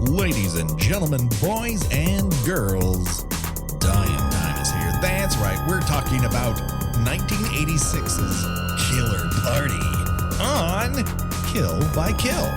Ladies and gentlemen, boys and girls, Diane is here. That's right, we're talking about 1986's Killer Party on Kill by Kill.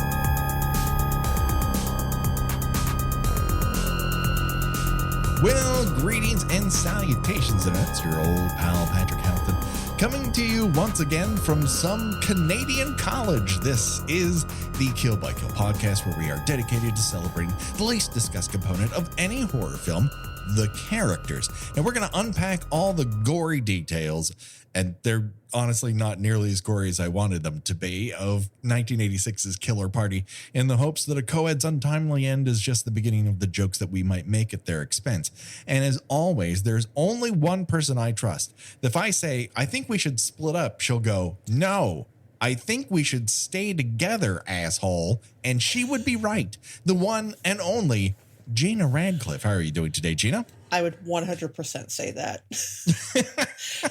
Well, greetings and salutations, and it's your old pal Patrick Hamilton coming to you once again from some Canadian college. This is the Kill by Kill podcast, where we are dedicated to celebrating the least discussed component of any horror film, the characters. And we're going to unpack all the gory details, and they're honestly not nearly as gory as I wanted them to be, of 1986's Killer Party, in the hopes that a co-ed's untimely end is just the beginning of the jokes that we might make at their expense. And as always, there's only one person I trust. If I say, I think we should split up, she'll go, no, I think we should stay together, asshole. And she would be right. The one and only Gina Radcliffe. How are you doing today, Gina? I would 100% say that.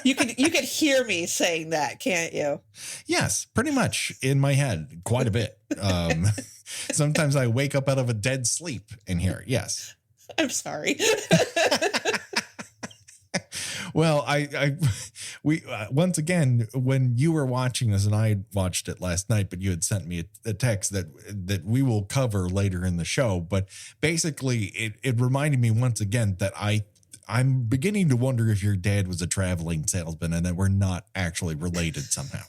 You could hear me saying that, can't you? Yes, pretty much in my head, quite a bit. Sometimes I wake up out of a dead sleep and hear it. Yes. I'm sorry. Well, we once again, when you were watching this, and I watched it last night, but you had sent me a text that we will cover later in the show. But basically, it reminded me once again that I'm beginning to wonder if your dad was a traveling salesman and that we're not actually related somehow.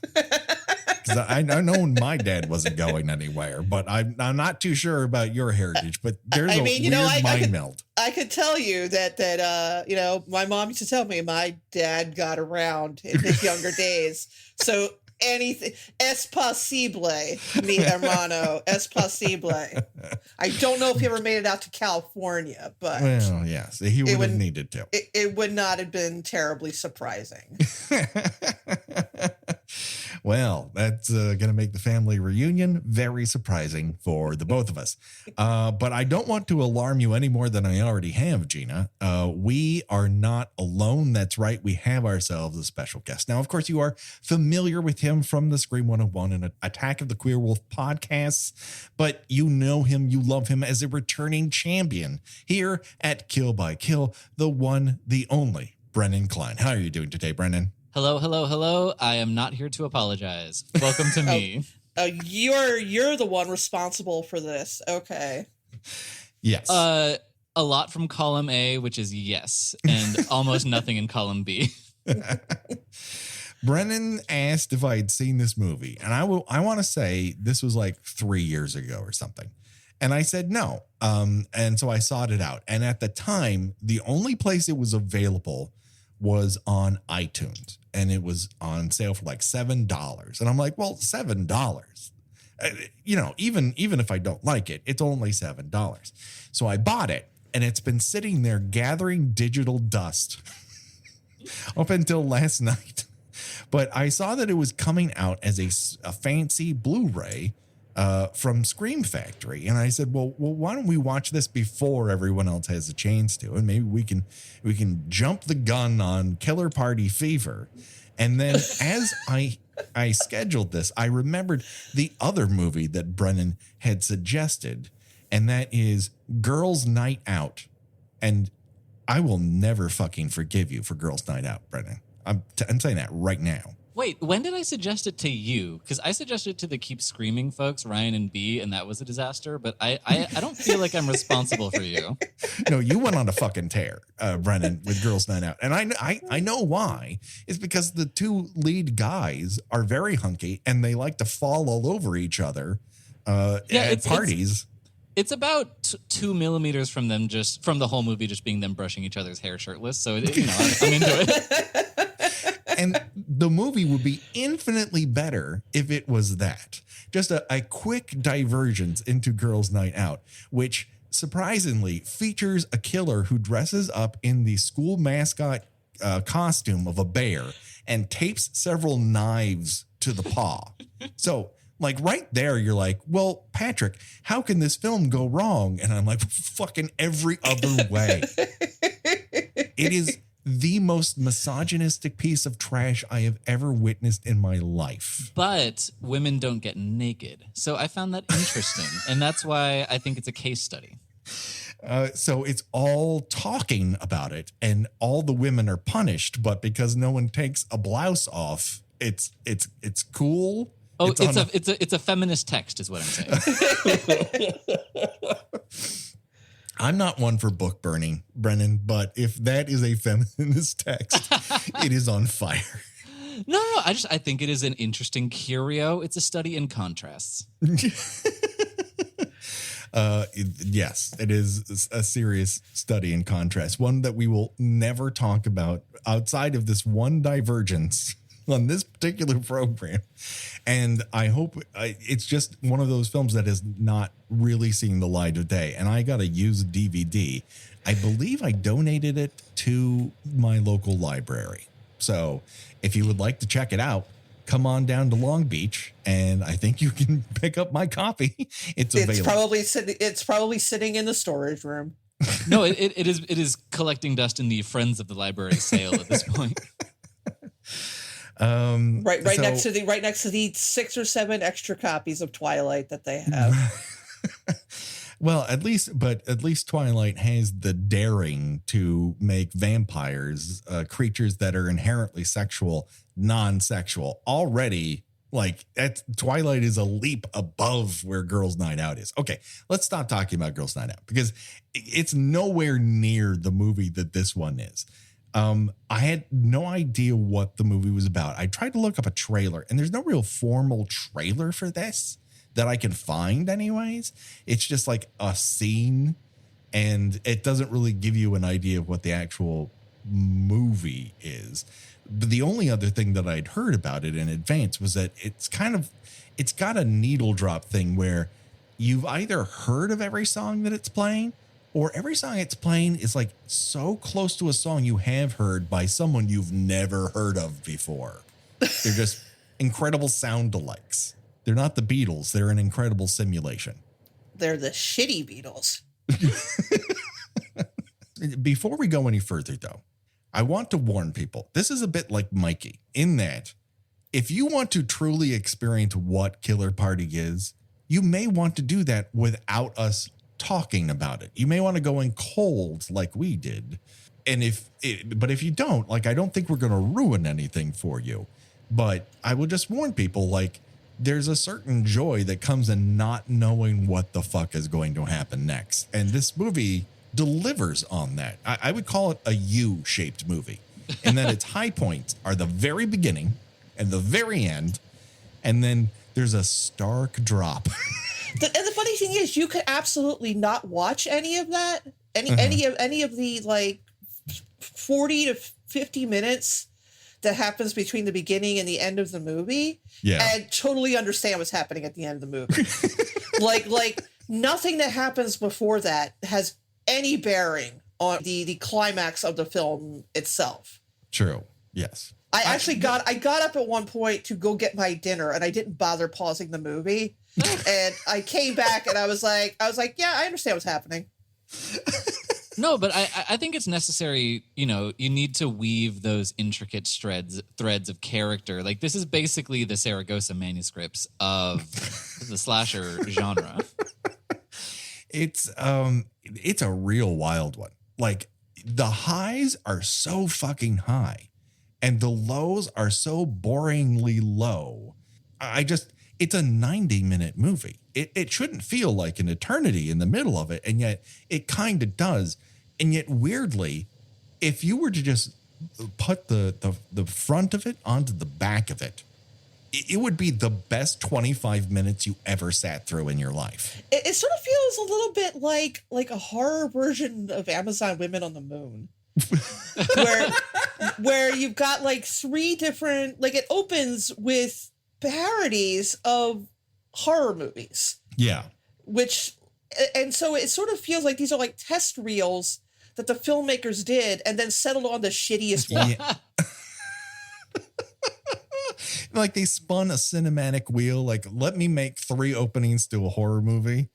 Because I know my dad wasn't going anywhere, but I'm not too sure about your heritage. But there's a weird mind meld. I could tell you that my mom used to tell me my dad got around in his younger days. So anything, es posible, mi hermano, es posible. I don't know if he ever made it out to California, but well, yes, he would have needed to. It would not have been terribly surprising. Well, that's going to make the family reunion very surprising for the both of us. But I don't want to alarm you any more than I already have, Gina. We are not alone. That's right. We have ourselves a special guest. Now, of course, you are familiar with him from the Scream 101 and Attack of the Queer Wolf podcasts, but you know him, you love him as a returning champion here at Kill by Kill, the one, the only Brennan Klein. How are you doing today, Brennan? Hello, hello, hello. I am not here to apologize. Welcome to me. You're the one responsible for this. Okay. Yes. A lot from column A, which is yes, and almost nothing in column B. Brennan asked if I had seen this movie, and I want to say this was like 3 years ago or something. And I said no. And so I sought it out. And at the time, the only place it was available was on iTunes, and it was on sale for like $7. And I'm like, well, $7, even if I don't like it, it's only $7. So I bought it, and it's been sitting there gathering digital dust up until last night. But I saw that it was coming out as a fancy Blu-ray from Scream Factory. And I said, well, why don't we watch this before everyone else has a chance to? And maybe we can jump the gun on Killer Party fever. And then as I scheduled this, I remembered the other movie that Brennan had suggested, and that is Girls' Night Out. And I will never fucking forgive you for Girls' Night Out, Brennan. I'm saying that right now. Wait, when did I suggest it to you? Because I suggested it to the Keep Screaming folks, Ryan and B, and that was a disaster. But I don't feel like I'm responsible for you. No, you went on a fucking tear, Brennan, with Girls' Night Out. And I know why. It's because the two lead guys are very hunky, and they like to fall all over each other at parties. It's about 2 millimeters from them, just from the whole movie, just being them brushing each other's hair shirtless. So, I'm into it. And the movie would be infinitely better if it was that. Just a quick divergence into Girls' Night Out, which surprisingly features a killer who dresses up in the school mascot costume of a bear and tapes several knives to the paw. So, like right there, you're like, well, Patrick, how can this film go wrong? And I'm like, fucking every other way. It is the most misogynistic piece of trash I have ever witnessed in my life. But women don't get naked. So I found that interesting. And that's why I think it's a case study. So it's all talking about it, and all the women are punished, but because no one takes a blouse off, it's cool. Oh, it's a feminist text, is what I'm saying. I'm not one for book burning, Brennan, but if that is a feminist text, it is on fire. No. I think it is an interesting curio. It's a study in contrasts. Yes, it is a serious study in contrast, one that we will never talk about outside of this one divergence on this particular program. And I hope it's just one of those films that is not really seeing the light of day. And I got a used DVD. I believe I donated it to my local library. So if you would like to check it out, come on down to Long Beach, and I think you can pick up my copy. It's available. It's probably sitting in the storage room. No, it is collecting dust in the Friends of the Library sale at this point. Right next to the 6 or 7 extra copies of Twilight that they have. Well, at least Twilight has the daring to make vampires creatures that are inherently sexual, non-sexual. Already, like, Twilight is a leap above where Girls' Night Out is. Okay, let's stop talking about Girls' Night Out because it's nowhere near the movie that this one is. I had no idea what the movie was about. I tried to look up a trailer, and there's no real formal trailer for this that I can find anyways. It's just like a scene, and it doesn't really give you an idea of what the actual movie is. But the only other thing that I'd heard about it in advance was that it's got a needle drop thing where you've either heard of every song that it's playing, or every song it's playing is like so close to a song you have heard by someone you've never heard of before. They're just incredible sound alikes. They're not the Beatles. They're an incredible simulation. They're the shitty Beatles. Before we go any further, though, I want to warn people. This is a bit like Mikey in that if you want to truly experience what Killer Party is, you may want to do that without us talking about it. You may want to go in cold like we did. But if you don't, like, I don't think we're going to ruin anything for you. But I will just warn people, like, there's a certain joy that comes in not knowing what the fuck is going to happen next. And this movie delivers on that. I would call it a U-shaped movie. And then its high points are the very beginning and the very end. And then there's a stark drop. And the funny thing is, you could absolutely not watch any of that. Any of the like 40 to 50 minutes that happens between the beginning and the end of the movie, and totally understand what's happening at the end of the movie. like nothing that happens before that has any bearing on the climax of the film itself. True. Yes. I got up at one point to go get my dinner, and I didn't bother pausing the movie. And I came back and I was like, yeah, I understand what's happening. No, but I think it's necessary. You know, you need to weave those intricate threads of character. Like, this is basically the Saragossa manuscripts of the slasher genre. It's a real wild one. Like, the highs are so fucking high and the lows are so boringly low. It's a 90-minute movie. It shouldn't feel like an eternity in the middle of it, and yet it kind of does. And yet, weirdly, if you were to just put the front of it onto the back of it, it would be the best 25 minutes you ever sat through in your life. It sort of feels a little bit like a horror version of Amazon Women on the Moon. where you've got like 3 different, like, it opens with parodies of horror movies. Yeah. And so it sort of feels like these are like test reels that the filmmakers did and then settled on the shittiest one. Yeah. Like, they spun a cinematic wheel, like, let me make 3 openings to a horror movie.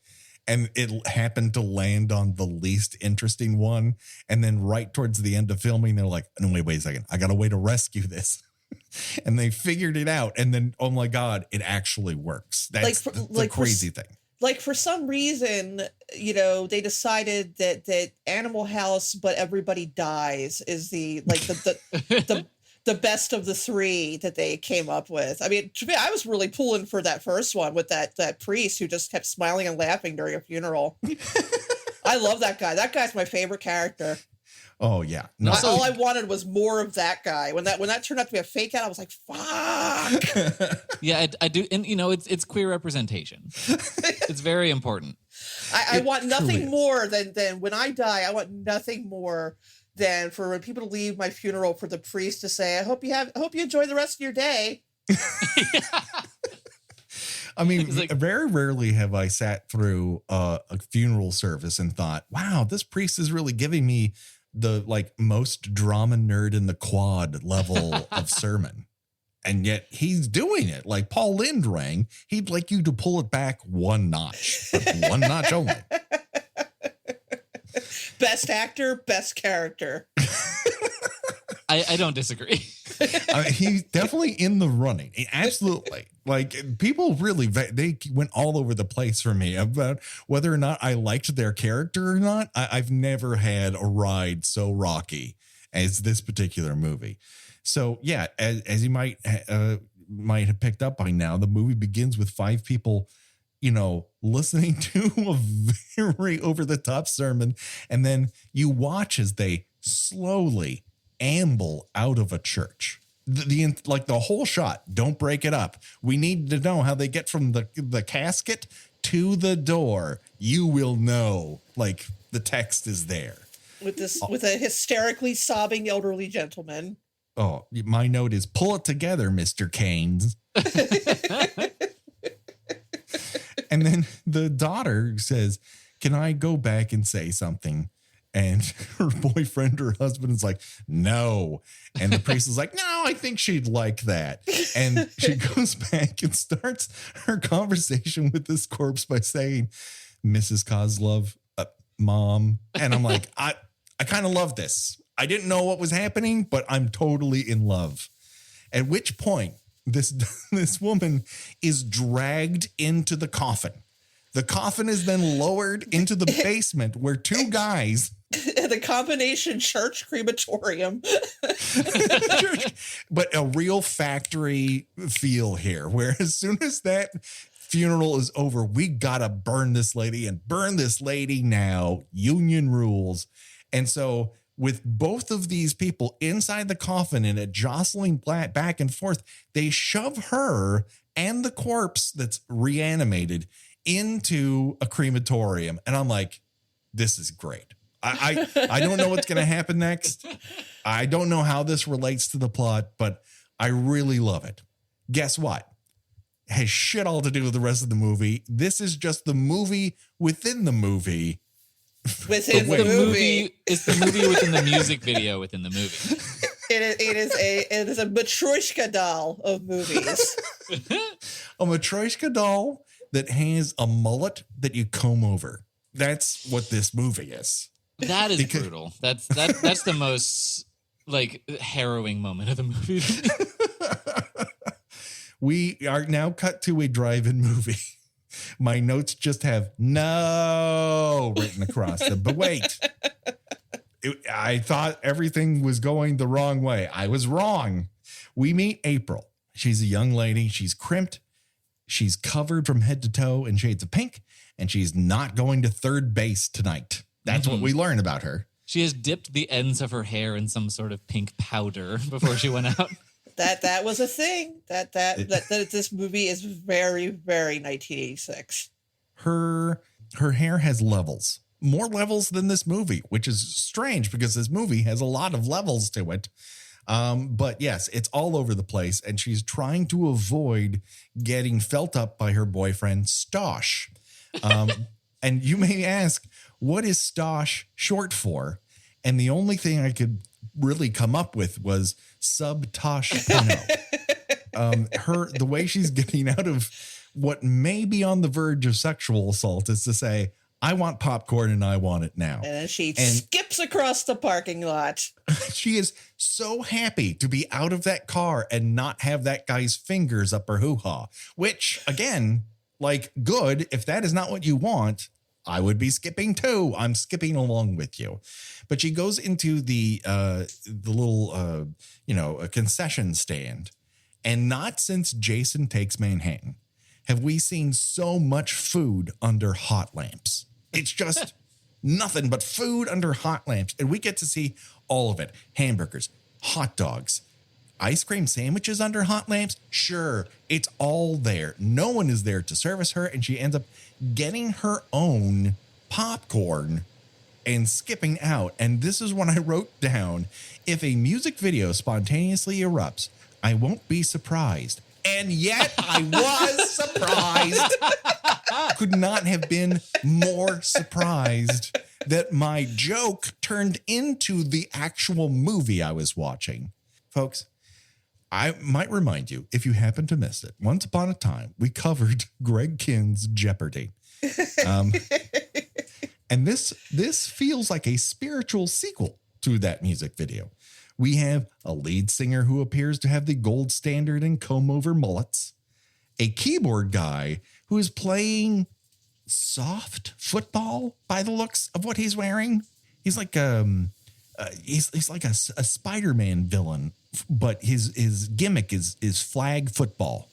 and it happened to land on the least interesting one. And then right towards the end of filming, they're like, no, wait a second. I got a way to rescue this. And they figured it out. And then, oh my God, it actually works. That's the crazy thing. Like for some reason, you know, they decided that Animal House, but everybody dies is the best of the three that they came up with. I mean, to me, I was really pulling for that first one with that priest who just kept smiling and laughing during a funeral. I love that guy. That guy's my favorite character. Oh yeah. No, all I wanted was more of that guy. When that turned out to be a fake out, I was like, "Fuck." Yeah, I do, and you know, it's queer representation. It's very important. I want nothing more than when I die. I want nothing more than for when people leave my funeral for the priest to say, I hope you enjoy the rest of your day. I mean, very rarely have I sat through a funeral service and thought, wow, this priest is really giving me the most drama nerd in the quad level of sermon. And yet he's doing it like Paul Lindrang. He'd like you to pull it back one notch, one notch only. Best actor, best character. I don't disagree. He's definitely in the running. Absolutely. Like people really, they went all over the place for me about whether or not I liked their character or not. I've never had a ride so rocky as this particular movie. So yeah, as you might have picked up by now, the movie begins with 5 people, you know, listening to a very over the top sermon. And then you watch as they slowly amble out of a church. The whole shot, don't break it up. We need to know how they get from the casket to the door. You will know, like the text is there. With a hysterically sobbing elderly gentleman. Oh, my note is pull it together, Mr. Keynes. And then the daughter says, can I go back and say something? And her boyfriend or husband is like, no. And the priest is like, no, I think she'd like that. And she goes back and starts her conversation with this corpse by saying, Mrs. Kozlov, Mom. And I'm like, I kind of love this. I didn't know what was happening, but I'm totally in love. At which point this woman is dragged into the coffin. The coffin is then lowered into the basement where 2 guys. The combination church crematorium. But a real factory feel here, where as soon as that funeral is over, we gotta burn this lady and burn this lady now. Union rules. And so with both of these people inside the coffin and it jostling back and forth, they shove her and the corpse that's reanimated into a crematorium. And I'm like, this is great. I don't know what's going to happen next. I don't know how this relates to the plot, but I really love it. Guess what? It has shit all to do with the rest of the movie. This is just the movie within the movie. Within the movie. It's the movie within the music video within the movie. It is a Matryoshka doll of movies. A Matryoshka doll that has a mullet that you comb over. That's what this movie is. That is brutal. That's the most harrowing moment of the movie. We are now cut to a drive-in movie. My notes just have no written across them. But wait, I thought everything was going the wrong way. I was wrong. We meet April. She's a young lady. She's crimped. She's covered from head to toe in shades of pink, and she's not going to third base tonight. That's what we learn about her. She has dipped the ends of her hair in some sort of pink powder before she went out. That was a thing. That this movie is very, very 1986. Her hair has levels, more levels than this movie, which is strange because this movie has a lot of levels to it. But yes, it's all over the place, and she's trying to avoid getting felt up by her boyfriend, Stosh. And you may ask, what is Stosh short for? And the only thing I could really come up with was Subtosh the way she's getting out of what may be on the verge of sexual assault is to say, I want popcorn and I want it now. And then she skips across the parking lot. She is so happy to be out of that car and not have that guy's fingers up her hoo-ha, which again, like, good. If that is not what you want, I would be skipping too. I'm skipping along with you. But she goes into the little, a concession stand. And not since Jason Takes Manhattan have we seen so much food under hot lamps. It's just nothing but food under hot lamps. And we get to see all of it. Hamburgers, hot dogs, ice cream sandwiches under hot lamps. Sure, it's all there. No one is there to service her. And she ends up getting her own popcorn and skipping out. And this is when I wrote down, if a music video spontaneously erupts, I won't be surprised. And yet I was surprised. Could not have been more surprised that my joke turned into the actual movie I was watching. Folks, I might remind you, if you happen to miss it, once upon a time, we covered Greg Kinn's Jeopardy. And this feels like a spiritual sequel to that music video. We have a lead singer who appears to have the gold standard and comb-over mullets, a keyboard guy who is playing soft football by the looks of what he's wearing. He's like he's like a Spider-Man villain, but his gimmick is flag football.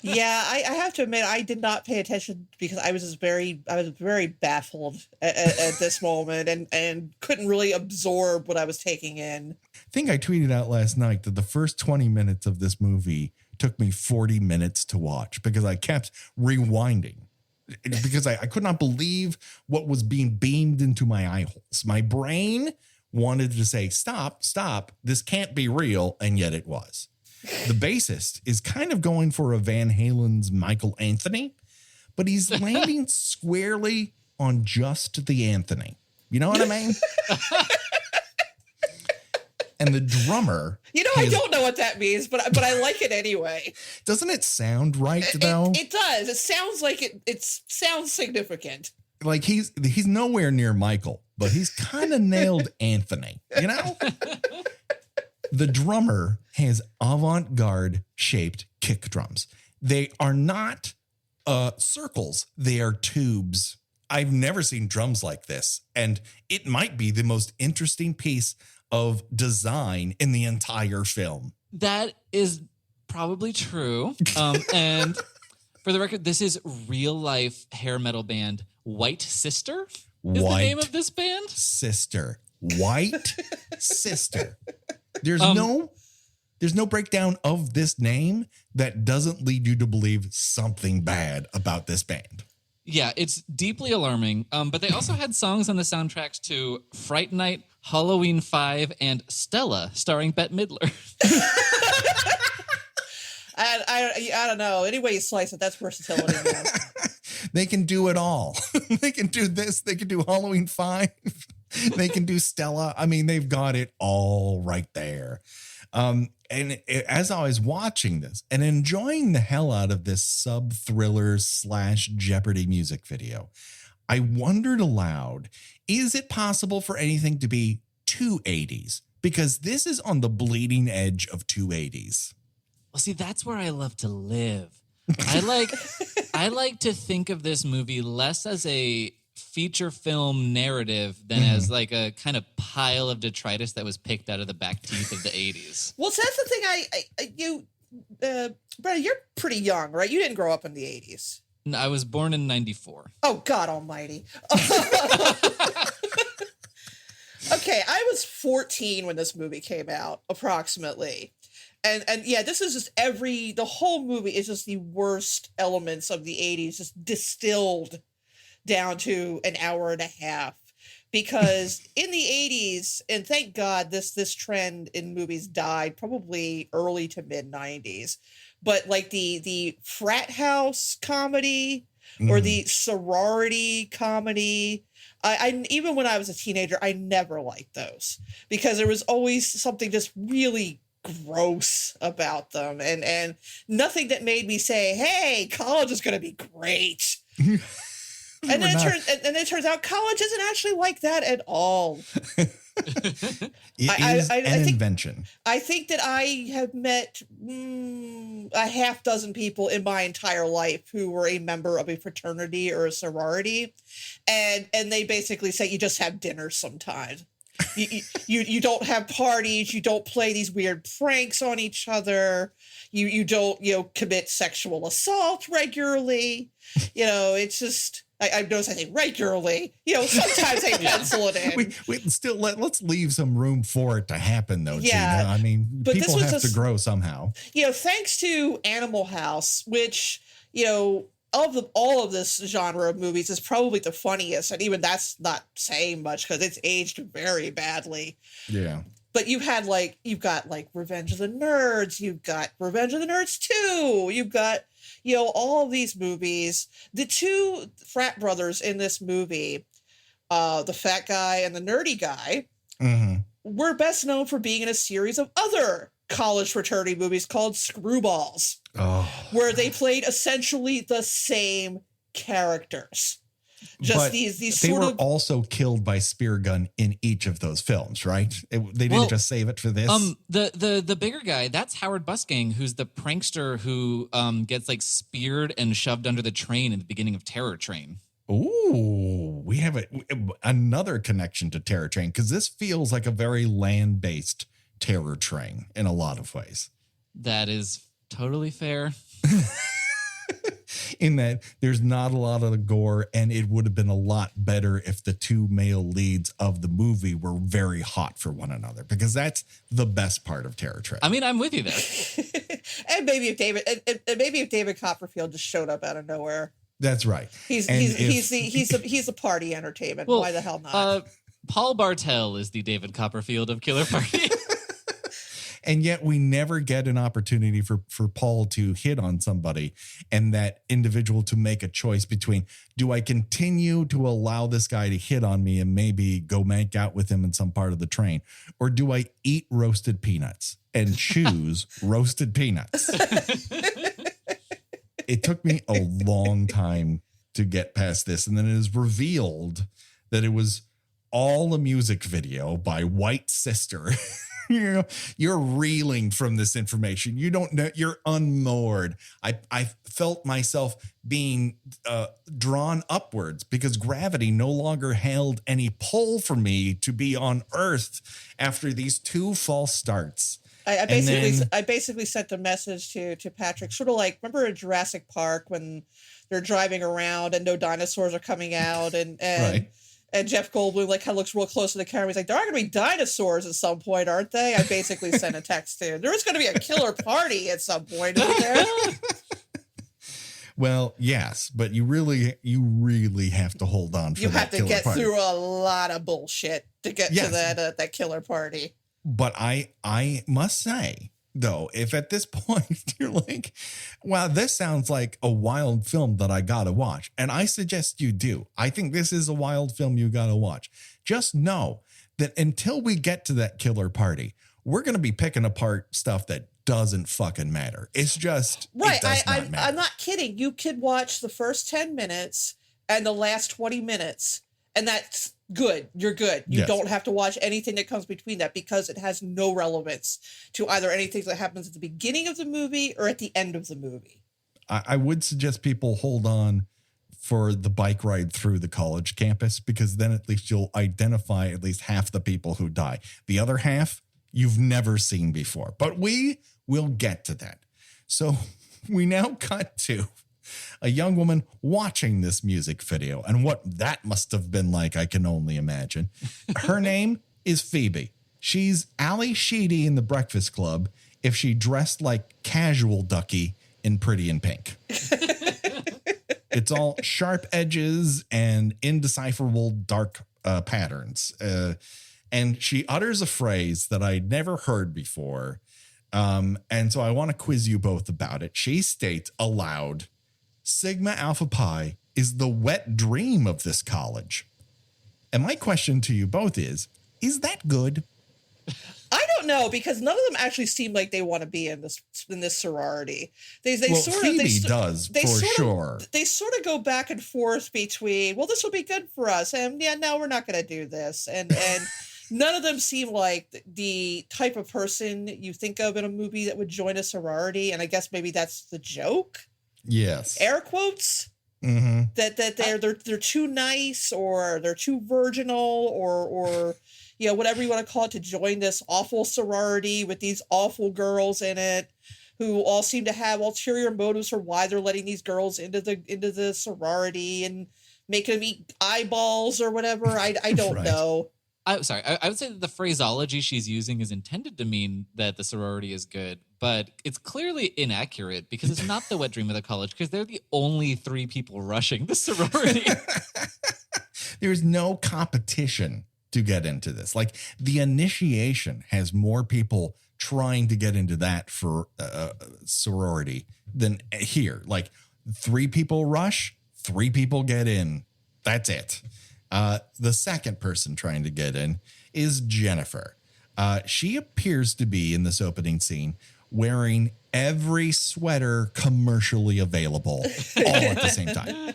Yeah, I have to admit, I did not pay attention because I was very baffled at this moment and couldn't really absorb what I was taking in. I think I tweeted out last night that the first 20 minutes of this movie took me 40 minutes to watch because I kept rewinding because I could not believe what was being beamed into my eye holes. My brain wanted to say, stop, this can't be real, and yet it was. The bassist is kind of going for a Van Halen's Michael Anthony, but he's landing squarely on just the Anthony. You know what I mean? And the drummer. I don't know what that means, but I like it anyway. Doesn't it sound right, though? It does. It sounds like it sounds significant. Like he's nowhere near Michael, but he's kind of nailed Anthony, you know? The drummer has avant-garde shaped kick drums. They are not circles. They are tubes. I've never seen drums like this. And it might be the most interesting piece of design in the entire film. That is probably true. And for the record, this is real life hair metal band White Sister is the name of this band. Sister. White Sister. There's no breakdown of this name that doesn't lead you to believe something bad about this band. Yeah, it's deeply alarming. But they also had songs on the soundtracks to Fright Night, Halloween 5, and Stella, starring Bette Midler. I don't know. Any way you slice it, that's versatility, man. They can do it all. They can do this. They can do Halloween 5. They can do Stella. I mean, they've got it all right there. As I was watching this and enjoying the hell out of this sub-thriller / Jeopardy music video, I wondered aloud, is it possible for anything to be 280s? Because this is on the bleeding edge of 280s. Well, see, that's where I love to live. I like to think of this movie less as a feature film narrative than as like a kind of pile of detritus that was picked out of the back teeth of the 80s. Well, so that's the thing. Brennan, you're pretty young, right? You didn't grow up in the 80s. No, I was born in 94. Oh, God almighty. Okay, I was 14 when this movie came out, approximately. And yeah, this is just the whole movie is just the worst elements of the 80s, just distilled down to an hour and a half. Because in the 80s, and thank God this trend in movies died probably early to mid 90s, but like the frat house comedy or the sorority comedy, I even when I was a teenager, I never liked those because there was always something just really gross about them and nothing that made me say, hey, college is going to be great. And then it turns out college isn't actually like that at all. It is an invention. I think that I have met a half dozen people in my entire life who were a member of a fraternity or a sorority, and they basically say you just have dinner sometimes. You don't have parties. You don't play these weird pranks on each other. You don't commit sexual assault regularly. It's just. I've noticed I say regularly. Sometimes I pencil it in. We still let's leave some room for it to happen, though. Yeah, Gina. I mean, but people have to grow somehow. Thanks to Animal House, which all of this genre of movies is probably the funniest, and even that's not saying much because it's aged very badly. Yeah. But you've got Revenge of the Nerds, you've got Revenge of the Nerds 2, you've got all of these movies. The two frat brothers in this movie, the fat guy and the nerdy guy, were best known for being in a series of other college fraternity movies called Screwballs, where they played essentially the same characters. Just these they were also killed by spear gun in each of those films, right? They didn't just save it for this. The bigger guy, that's Howard Busgang, who's the prankster who gets speared and shoved under the train at the beginning of Terror Train. Ooh, we have another connection to Terror Train, because this feels like a very land-based Terror Train in a lot of ways. That is totally fair. In that there's not a lot of the gore, and it would have been a lot better if the two male leads of the movie were very hot for one another, because that's the best part of Terror Train. I mean, I'm with you there. And maybe if David Copperfield just showed up out of nowhere. That's right. He's a party entertainment. Well, why the hell not? Paul Bartel is the David Copperfield of Killer Party. And yet we never get an opportunity for Paul to hit on somebody and that individual to make a choice between, do I continue to allow this guy to hit on me and maybe go make out with him in some part of the train? Or do I eat roasted peanuts and choose roasted peanuts? It took me a long time to get past this. And then it is revealed that it was all a music video by White Sister. You're reeling from this information. You don't know. You're unmoored. I felt myself being drawn upwards because gravity no longer held any pull for me to be on Earth after these two false starts. I basically sent a message to Patrick, sort of like, remember in Jurassic Park when they're driving around and no dinosaurs are coming out and right. And Jeff Goldblum kind of looks real close to the camera. He's like, there are going to be dinosaurs at some point, aren't they? I basically sent a text to him. There is going to be a killer party at some point, isn't there? Well, yes, but you really have to hold on for you that have to get party. through a lot of bullshit to get to that killer party. But I must say, though, if at this point you're like, wow, this sounds like a wild film that I gotta watch, and I suggest you do. I think this is a wild film you gotta watch. Just know that until we get to that killer party, we're gonna be picking apart stuff that doesn't fucking matter. It's just right. It does not matter. I'm not kidding. You could watch the first 10 minutes and the last 20 minutes, and that's good. You're good. You don't have to watch anything that comes between that because it has no relevance to either anything that happens at the beginning of the movie or at the end of the movie. I would suggest people hold on for the bike ride through the college campus, because then at least you'll identify at least half the people who die. The other half you've never seen before, but we will get to that. So we now cut to a young woman watching this music video, and what that must have been like, I can only imagine. Her name is Phoebe. She's Ali Sheedy in The Breakfast Club if she dressed like Casual Ducky in Pretty in Pink. It's all sharp edges and indecipherable dark patterns. And she utters a phrase that I'd never heard before. And so I want to quiz you both about it. She states aloud, Sigma Alpha Pi is the wet dream of this college. And my question to you both is that good? I don't don't know, because none of them actually seem like they want to be in this sorority. They Phoebe does for sure. They sort of go back and forth between, well, this will be good for us, and yeah, no, we're not going to do this, and none of them seem like the type of person you think of in a movie that would join a sorority. And I guess maybe that's the joke. Yes, air quotes. Mm-hmm. That they're too nice, or they're too virginal, or you know, whatever you want to call it, to join this awful sorority with these awful girls in it, who all seem to have ulterior motives for why they're letting these girls into the sorority and making them eat eyeballs or whatever. I don't right. know. I would say that the phraseology she's using is intended to mean that the sorority is good, but it's clearly inaccurate, because it's not the wet dream of the college, because they're the only 3 people rushing the sorority. There's no competition to get into this. Like, the initiation has more people trying to get into that for sorority than here. Like, 3 people rush, 3 people get in. That's it. The second person trying to get in is Jennifer. She appears to be in this opening scene wearing every sweater commercially available all at the same time.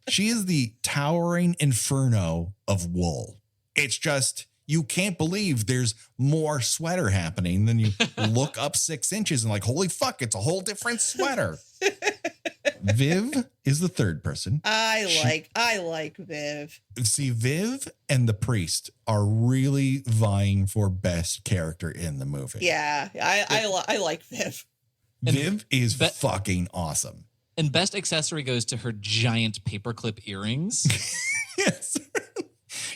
She is the towering inferno of wool. It's just, you can't believe there's more sweater happening than you look up 6 inches and like, holy fuck, it's a whole different sweater. Viv is the third person. I like Viv. See, Viv and the priest are really vying for best character in the movie. Yeah, I like Viv. Viv is fucking awesome. And best accessory goes to her giant paperclip earrings. Yes.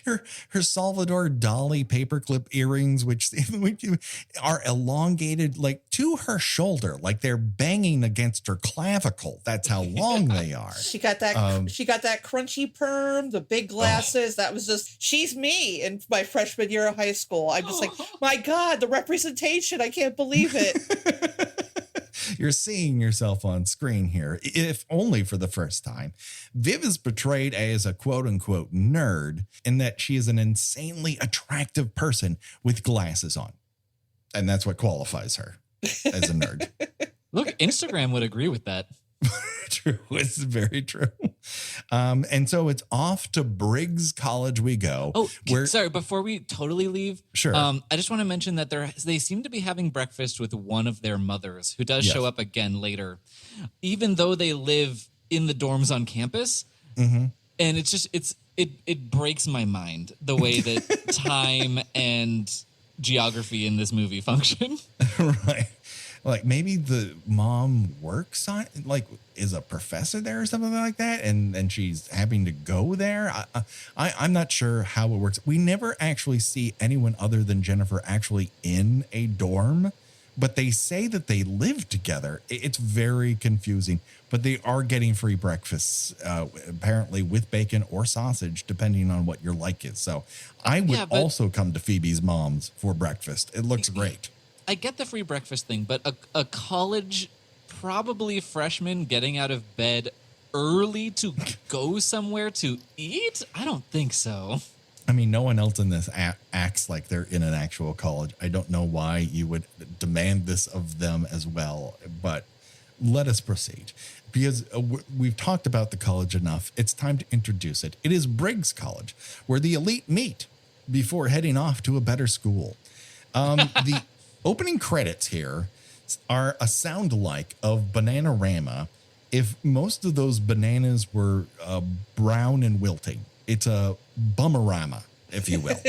Her Salvador Dali paperclip earrings, which are elongated like to her shoulder, like they're banging against her clavicle. That's how long they are. She got that. She got that crunchy perm, the big glasses. That was just, she's me in my freshman year of high school. I'm just like, my God, the representation! I can't believe it. You're seeing yourself on screen here, if only for the first time. Viv is portrayed as a quote-unquote nerd in that she is an insanely attractive person with glasses on. And that's what qualifies her as a nerd. Look, Instagram would agree with that. True. It's very true. And so it's off to Briggs College we go. Oh, sorry, before we totally leave. Sure. I just want to mention that they seem to be having breakfast with one of their mothers, who does show up again later, even though they live in the dorms on campus. Mm-hmm. And it's just, it breaks my mind the way that time and geography in this movie function. Right. Like, maybe the mom works on, like, is a professor there or something like that, and she's having to go there. I'm not sure how it works. We never actually see anyone other than Jennifer actually in a dorm, but they say that they live together. It's very confusing, but they are getting free breakfasts, apparently with bacon or sausage, depending on what your like is. So I would also come to Phoebe's mom's for breakfast. It looks great. I get the free breakfast thing, but a college, probably freshman, getting out of bed early to go somewhere to eat? I don't think so. I mean, no one else in this acts like they're in an actual college. I don't know why you would demand this of them as well, but let us proceed. Because we've talked about the college enough, it's time to introduce it. It is Briggs College, where the elite meet before heading off to a better school. The opening credits here are a sound alike of Bananarama if most of those bananas were brown and wilting. It's a bummerama, if you will.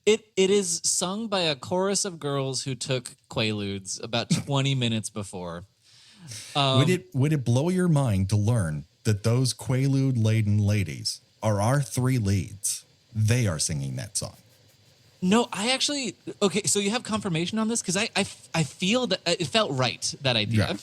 It is sung by a chorus of girls who took Quaaludes about 20 minutes before. Would it blow your mind to learn that those Quaalude-laden ladies are our 3 leads? They are singing that song. No, I actually... Okay, so you have confirmation on this? Because I feel that it felt right, that idea. Yeah.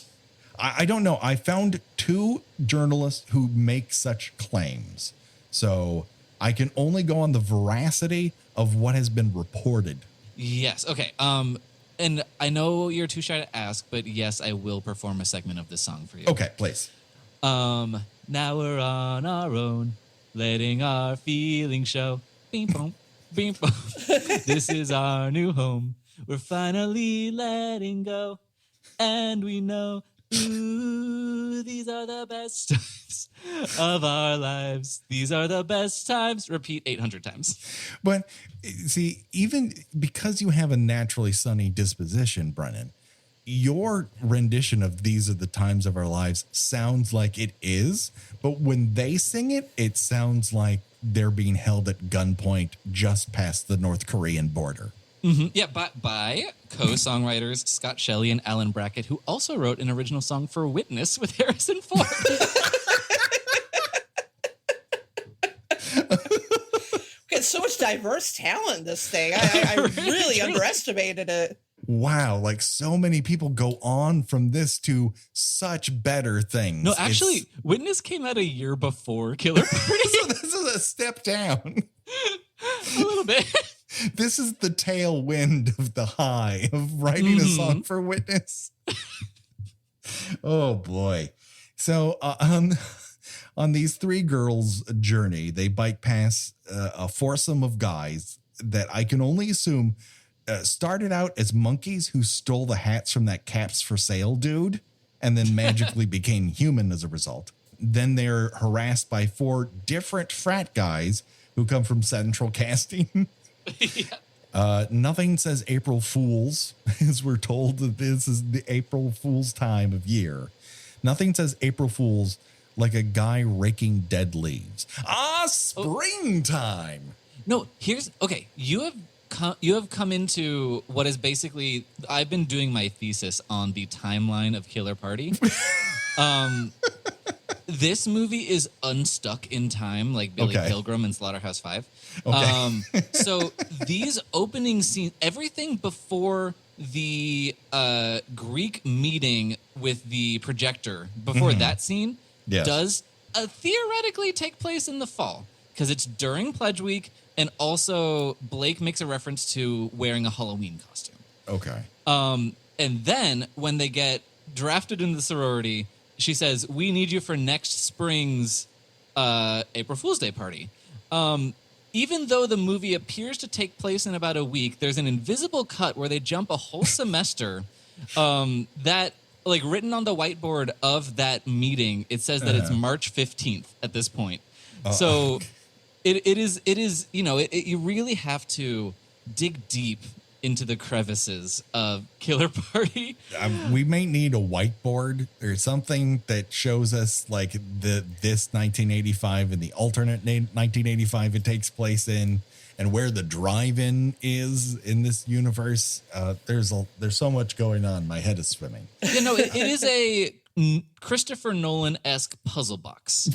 I don't know. I found 2 journalists who make such claims. So I can only go on the veracity of what has been reported. Yes. Okay. And I know you're too shy to ask, but yes, I will perform a segment of this song for you. Okay, please. Now we're on our own, letting our feelings show. Bing, boom. Beep. This is our new home. We're finally letting go. And we know, ooh, these are the best times of our lives. These are the best times. Repeat 800 times. But see, even because you have a naturally sunny disposition, Brennan, your rendition of These Are the Times of Our Lives sounds like it is, but when they sing it, it sounds like they're being held at gunpoint just past the North Korean border. Mm-hmm. Yeah, by co-songwriters Scott Shelley and Alan Brackett, who also wrote an original song for Witness with Harrison Ford. We got so much diverse talent in this thing. I really underestimated it. Wow, like so many people go on from this to such better things. No, actually, Witness came out a year before Killer Party. So this is a step down. A little bit. This is the tailwind of the high of writing a song for Witness. Oh boy. So on these three girls' journey, they bike past a foursome of guys that I can only assume started out as monkeys who stole the hats from that Caps for Sale dude and then magically became human as a result. Then they're harassed by four different frat guys who come from Central Casting. Yeah. Nothing says April Fools, as we're told that this is the April Fool's time of year. Nothing says April Fools like a guy raking dead leaves. Springtime. No, okay. You have come into what is basically, I've been doing my thesis on the timeline of Killer Party. This movie is unstuck in time, like Billy Pilgrim and Slaughterhouse 5. Okay. So these opening scenes, everything before the Greek meeting with the projector, before that scene, does theoretically take place in the fall because it's during Pledge Week, and also Blake makes a reference to wearing a Halloween costume. Okay. And then when they get drafted into the sorority, she says, "We need you for next spring's April Fool's Day party." Even though the movie appears to take place in about a week, there's an invisible cut where they jump a whole semester that, like, written on the whiteboard of that meeting, it says that it's March 15th at this point. So it is, you know, you really have to dig deep into the crevices of Killer Party. We may need a whiteboard or something that shows us like this 1985 and the alternate 1985 it takes place in, and where the drive-in is in this universe. There's so much going on. My head is swimming. You know, it is a Christopher Nolan-esque puzzle box.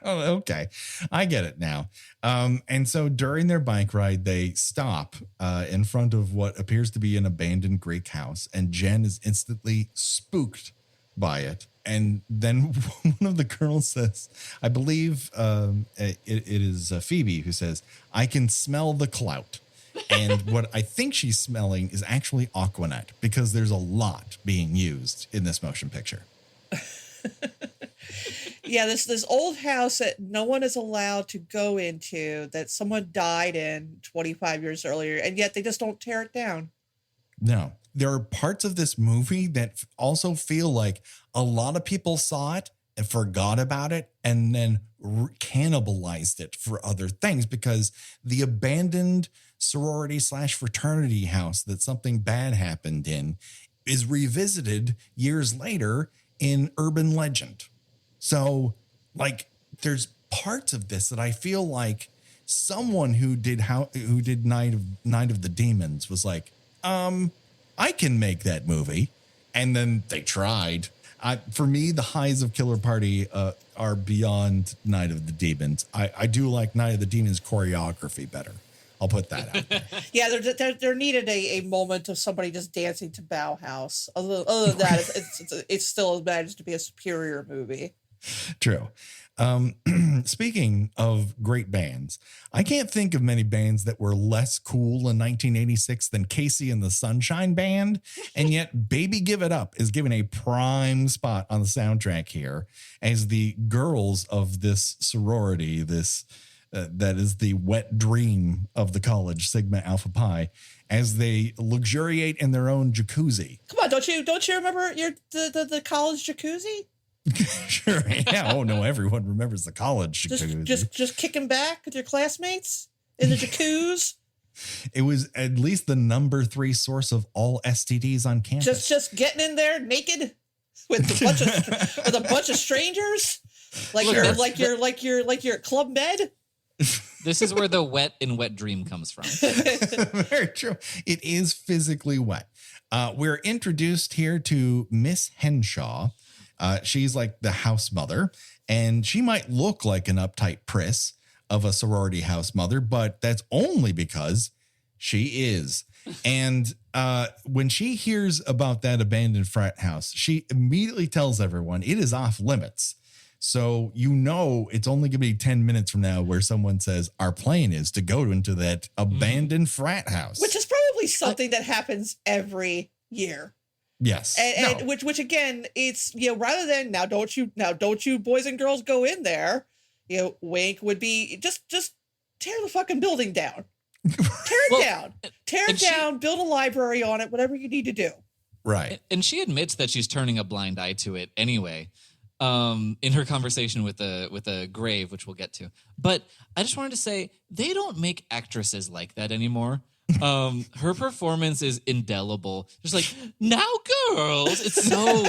Okay, I get it now. And so during their bike ride, they stop in front of what appears to be an abandoned Greek house, and Jen is instantly spooked by it. And then one of the girls says, I believe it is Phoebe who says, "I can smell the clout." And what I think she's smelling is actually Aquanet, because there's a lot being used in this motion picture. Yeah, this old house that no one is allowed to go into, that someone died in 25 years earlier, and yet they just don't tear it down. No, there are parts of this movie that also feel like a lot of people saw it and forgot about it and then cannibalized it for other things, because the abandoned sorority / fraternity house that something bad happened in is revisited years later in urban legend. So, like, there's parts of this that I feel like someone who did Night of the Demons was like, I can make that movie. And then they tried. For me, the highs of Killer Party are beyond Night of the Demons. I do like Night of the Demons choreography better. I'll put that out there. Yeah, there needed a moment of somebody just dancing to Bauhaus. Other than that, it's still managed to be a superior movie. True. Speaking of great bands, I can't think of many bands that were less cool in 1986 than Casey and the Sunshine Band. And yet Baby Give It Up is given a prime spot on the soundtrack here as the girls of this sorority, this that is the wet dream of the college Sigma Alpha Pi, as they luxuriate in their own jacuzzi. Come on, don't you remember the college jacuzzi? Sure, yeah. Oh no, everyone remembers the college jacuzzi. Just kicking back with your classmates in the jacuzzi. It was at least the number 3 source of all STDs on campus. Just getting in there naked with a bunch of strangers, like you're at Club Med. This is where the wet dream comes from. Very true. It is physically wet. We're introduced here to Miss Henshaw. She's like the house mother, and she might look like an uptight priss of a sorority house mother, but that's only because she is. And when she hears about that abandoned frat house, she immediately tells everyone it is off limits. So it's only going to be 10 minutes from now where someone says our plan is to go into that abandoned frat house. Which is probably something that happens every year. Yes. And which again, it's, rather than now don't you boys and girls go in there, wink would be just tear the fucking building down. Tear it down, build a library on it, whatever you need to do. Right. And she admits that she's turning a blind eye to it anyway. In her conversation with a grave, which we'll get to. But I just wanted to say they don't make actresses like that anymore. Her performance is indelible. Just like, now girls. It's so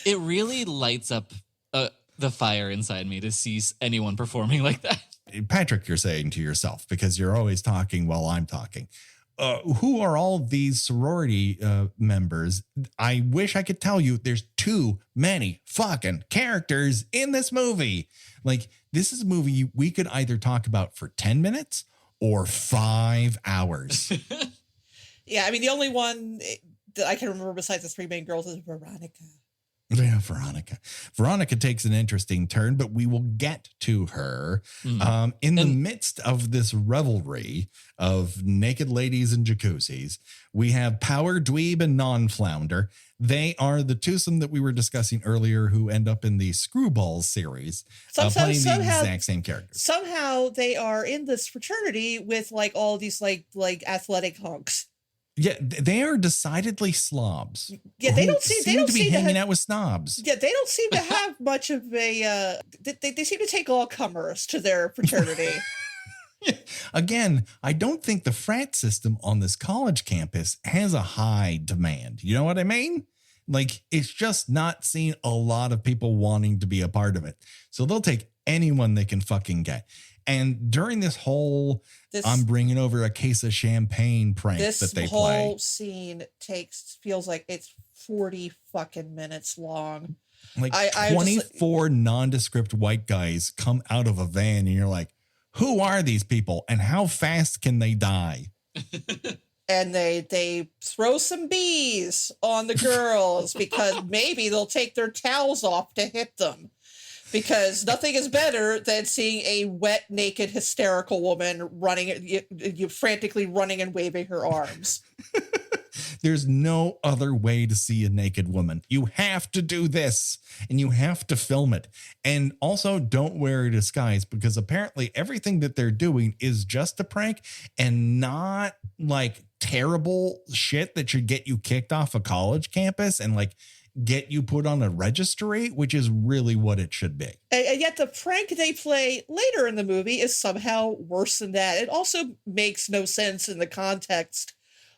it really lights up the fire inside me to see anyone performing like that. Patrick, you're saying to yourself, because you're always talking while I'm talking. Who are all these sorority members? I wish I could tell you there's too many fucking characters in this movie. Like, this is a movie we could either talk about for 10 minutes or 5 hours. Yeah, I mean, the only one that I can remember besides the 3 main girls is Veronica. Yeah, Veronica. Veronica takes an interesting turn, but we will get to her in the midst of this revelry of naked ladies and jacuzzis. We have Power, Dweeb, and Non-Flounder. They are the twosome that we were discussing earlier who end up in the Screwballs series, playing the exact same characters. Somehow they are in this fraternity with like all these like athletic hunks. Yeah, they are decidedly slobs. Yeah, they don't seem to be hanging out with snobs. Yeah, they don't seem to have much of a. They seem to take all comers to their fraternity. Again, I don't think the frat system on this college campus has a high demand. You know what I mean? Like, it's just not seeing a lot of people wanting to be a part of it. So they'll take anyone they can fucking get. And during this whole I'm bringing over a case of champagne prank that they play. This whole scene feels like it's 40 fucking minutes long. Like 24 nondescript white guys come out of a van and you're like, who are these people and how fast can they die? And they throw some bees on the girls because maybe they'll take their towels off to hit them. Because nothing is better than seeing a wet, naked, hysterical woman frantically running and waving her arms. There's no other way to see a naked woman. You have to do this and you have to film it. And also don't wear a disguise because apparently everything that they're doing is just a prank and not like terrible shit that should get you kicked off a college campus and like get you put on a registry, which is really what it should be. And yet the prank they play later in the movie is somehow worse than that. It also makes no sense in the context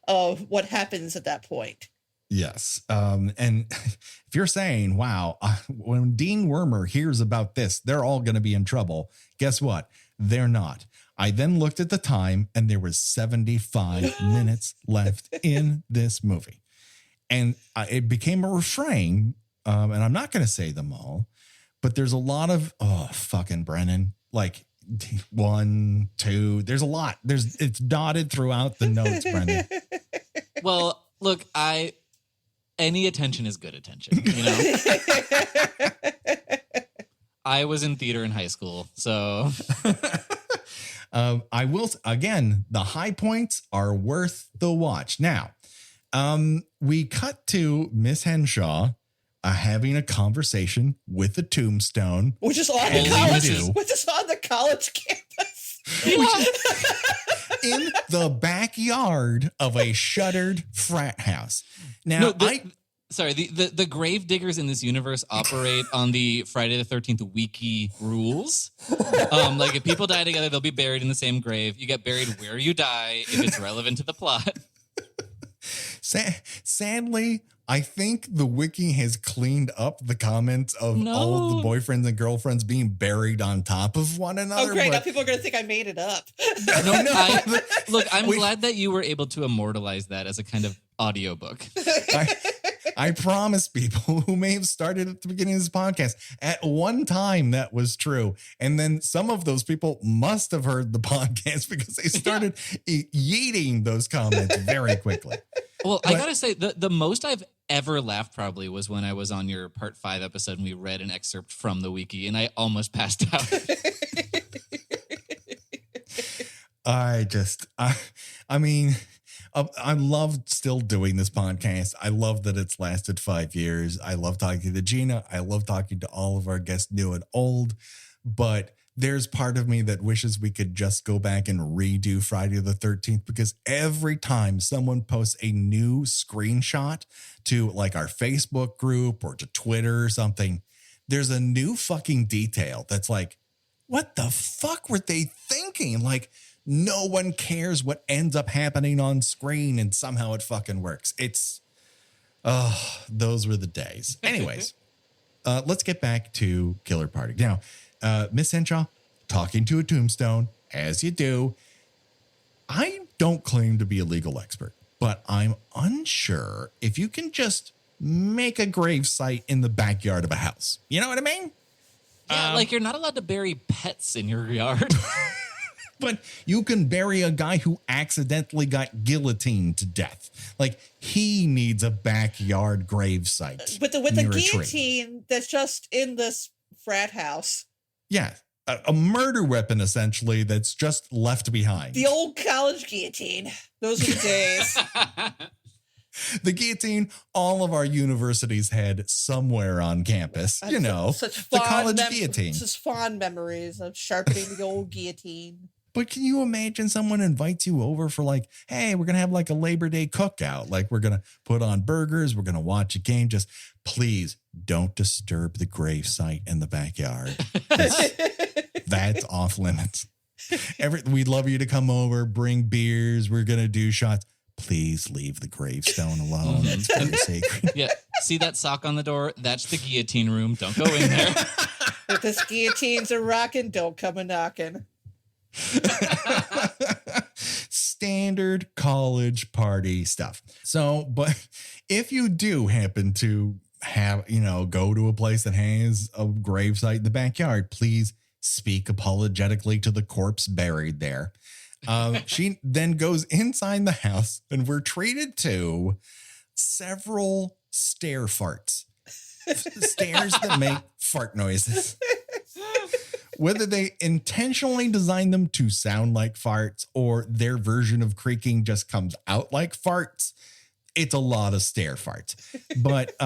of what happens at that point. Yes. And if you're saying, wow, when Dean Wormer hears about this, they're all going to be in trouble. Guess what? They're not. I then looked at the time and there was 75 minutes left in this movie. And it became a refrain, and I'm not going to say them all, but there's a lot of, fucking Brennan, like 1, 2, there's a lot. It's dotted throughout the notes, Brennan. Well, look, any attention is good attention, you know? I was in theater in high school, so. I will, again, the high points are worth the watch. Now, we cut to Miss Henshaw having a conversation with a tombstone. Which is on As the you college, do. which is on the college campus. In the backyard of a shuttered frat house. Now, Sorry, the grave diggers in this universe operate on the Friday the 13th wiki rules. Like if people die together, they'll be buried in the same grave. You get buried where you die if it's relevant to the plot. Sadly, I think the wiki has cleaned up the comments of all of the boyfriends and girlfriends being buried on top of one another. Oh, great. Now people are going to think I made it up. Look, I'm glad that you were able to immortalize that as a kind of audiobook. I promise people who may have started at the beginning of this podcast, at one time that was true. And then some of those people must have heard the podcast because they started yeeting those comments very quickly. Well, I got to say, the most I've ever laughed probably was when I was on your part 5 episode and we read an excerpt from the wiki and I almost passed out. I mean, I love still doing this podcast. I love that it's lasted 5 years. I love talking to Gina. I love talking to all of our guests, new and old. But there's part of me that wishes we could just go back and redo Friday the 13th, because every time someone posts a new screenshot to like our Facebook group or to Twitter or something, there's a new fucking detail that's like, what the fuck were they thinking? Like, no one cares what ends up happening on screen and somehow it fucking works. Those were the days. Anyways, let's get back to Killer Party. Now, Miss Henshaw, talking to a tombstone, as you do. I don't claim to be a legal expert, but I'm unsure if you can just make a grave site in the backyard of a house. You know what I mean? Yeah, like you're not allowed to bury pets in your yard. But you can bury a guy who accidentally got guillotined to death. Like, he needs a backyard grave site. With the guillotine that's just in this frat house. Yeah. A murder weapon, essentially, that's just left behind. The old college guillotine. Those are the days. The guillotine all of our universities had somewhere on campus. You know, the college guillotine. Such fond memories of sharpening the old guillotine. But can you imagine someone invites you over for like, hey, we're going to have like a Labor Day cookout. Like, we're going to put on burgers. We're going to watch a game. Just please don't disturb the grave site in the backyard. That's off limits. We'd love you to come over, bring beers. We're going to do shots. Please leave the gravestone alone. It's very sacred. Yeah. See that sock on the door? That's the guillotine room. Don't go in there. If this guillotines are rocking, don't come a knocking. Standard college party stuff. So, but if you do happen to have, go to a place that has a gravesite in the backyard, please speak apologetically to the corpse buried there. She then goes inside the house and we're treated to several stair farts. Stairs that make fart noises. Whether they intentionally design them to sound like farts or their version of creaking just comes out like farts, it's a lot of stair farts. But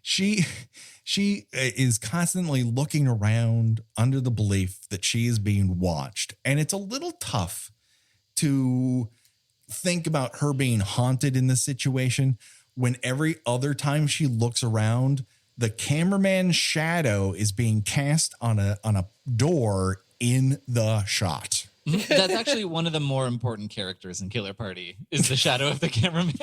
she is constantly looking around under the belief that she is being watched. And it's a little tough to think about her being haunted in this situation when every other time she looks around, the cameraman's shadow is being cast on a door in the shot. That's actually one of the more important characters in Killer Party is the shadow of the cameraman.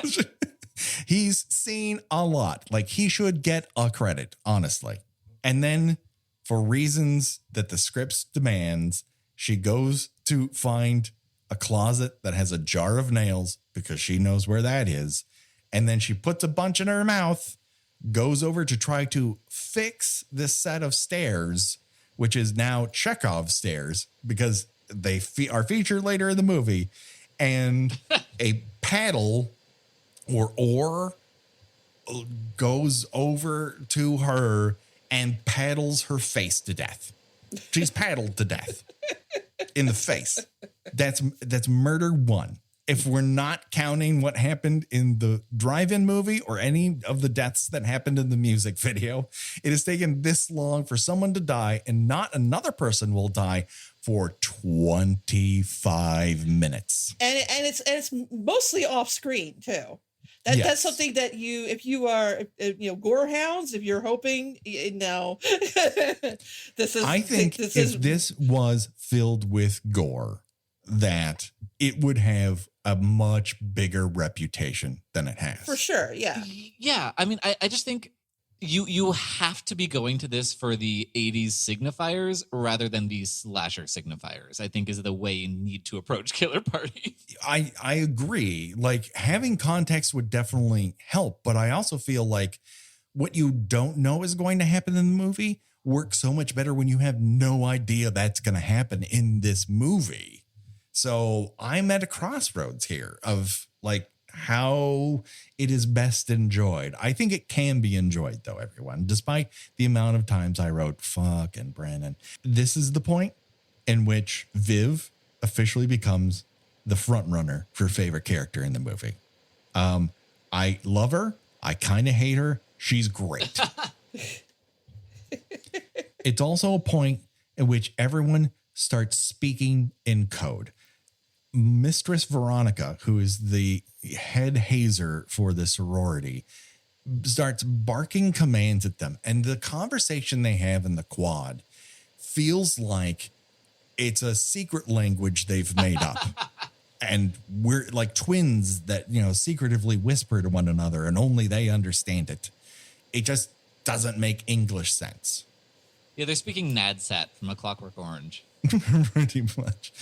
He's seen a lot. Like, he should get a credit, honestly. And then, for reasons that the script demands, she goes to find a closet that has a jar of nails because she knows where that is. And then she puts a bunch in her mouth, goes over to try to fix this set of stairs, which is now Chekhov's stairs because they are featured later in the movie. And a paddle or oar goes over to her and paddles her face to death. She's paddled to death in the face. That's murder one. if we're not counting what happened in the drive-in movie or any of the deaths that happened in the music video, it has taken this long for someone to die, and not another person will die for 25 minutes. And it's mostly off screen too. That's something that if you are, gore hounds, if you're hoping, I think if this was filled with gore, that it would have a much bigger reputation than it has. For sure, yeah. Yeah, I mean, I just think you have to be going to this for the 80s signifiers rather than the slasher signifiers, I think is the way you need to approach Killer Party. I agree. Like, having context would definitely help, but I also feel like what you don't know is going to happen in the movie works so much better when you have no idea that's going to happen in this movie. So I'm at a crossroads here of like how it is best enjoyed. I think it can be enjoyed though, everyone, despite the amount of times I wrote fuck and Brennan. This is the point in which Viv officially becomes the front runner for favorite character in the movie. I love her. I kind of hate her. She's great. It's also a point in which everyone starts speaking in code. Mistress Veronica, who is the head hazer for the sorority, starts barking commands at them. And the conversation they have in the quad feels like it's a secret language they've made up. And we're like twins that, secretively whisper to one another and only they understand it. It just doesn't make English sense. Yeah, they're speaking NADSAT from A Clockwork Orange. Pretty much.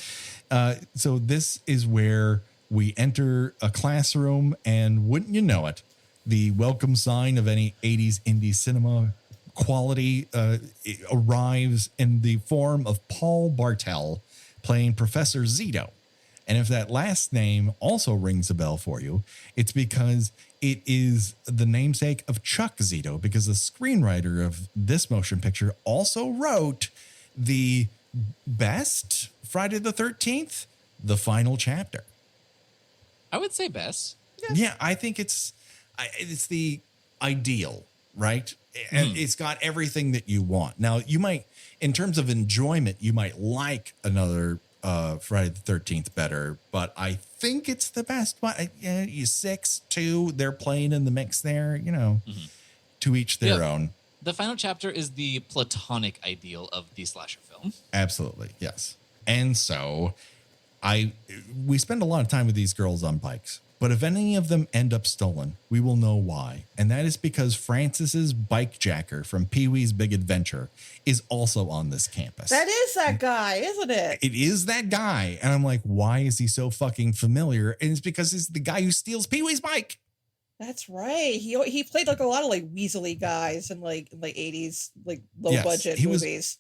So this is where we enter a classroom, and wouldn't you know it, the welcome sign of any 80s indie cinema quality it arrives in the form of Paul Bartel playing Professor Zito. And if that last name also rings a bell for you, it's because it is the namesake of Chuck Zito, because the screenwriter of this motion picture also wrote the best Friday the 13th, the final chapter. I would say best. Yeah, I think it's the ideal, right? And it's got everything that you want. Now, you might, in terms of enjoyment, you might like another Friday the 13th better, but I think it's the best one. 6, 2, they're playing in the mix there, to each their own. The final chapter is the platonic ideal of the slasher film. Absolutely, yes. And so we spend a lot of time with these girls on bikes, but if any of them end up stolen, we will know why. And that is because Francis's bike jacker from Pee-wee's Big Adventure is also on this campus. That is that guy, isn't it? It is that guy. And I'm like, why is he so fucking familiar? And it's because he's the guy who steals Pee-wee's bike. That's right. He played like a lot of like Weasley guys in like 80s like low budget movies.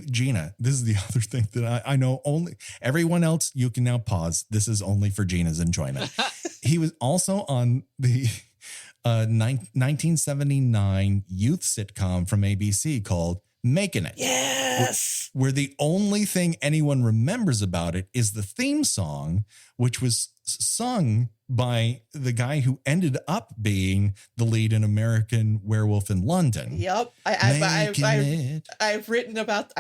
Gina, this is the other thing that I know only everyone else. You can now pause. This is only for Gina's enjoyment. He was also on the 1979 youth sitcom from ABC called Making It. Yes. Where the only thing anyone remembers about it is the theme song, which was sung by the guy who ended up being the lead in American Werewolf in London. Yep. I've written about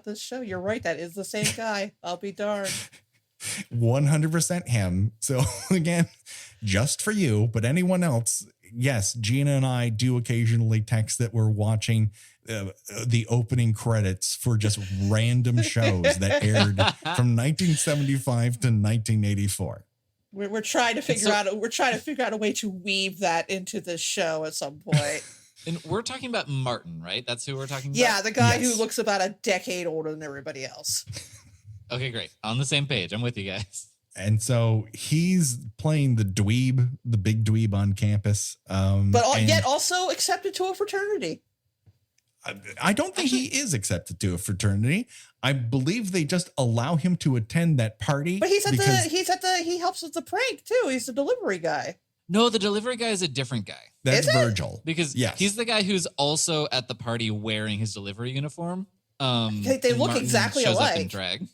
this show. You're right. That is the same guy. I'll be darned. 100% him. So again, just for you, but anyone else, yes, Gina and I do occasionally text that we're watching the opening credits for just random shows that aired from 1975 to 1984. We're trying to figure out a way to weave that into this show at some point. And we're talking about Martin, right? That's who we're talking about? Yeah, the guy who looks about a decade older than everybody else. Okay, great. On the same page. I'm with you guys. And so he's playing the dweeb, the big dweeb on campus. Yet also accepted to a fraternity. I don't think he is accepted to a fraternity. I believe they just allow him to attend that party. But he helps with the prank too. He's the delivery guy. No, the delivery guy is a different guy. That's Virgil. Because he's the guy who's also at the party wearing his delivery uniform. They look Martin exactly shows alike. up in drag.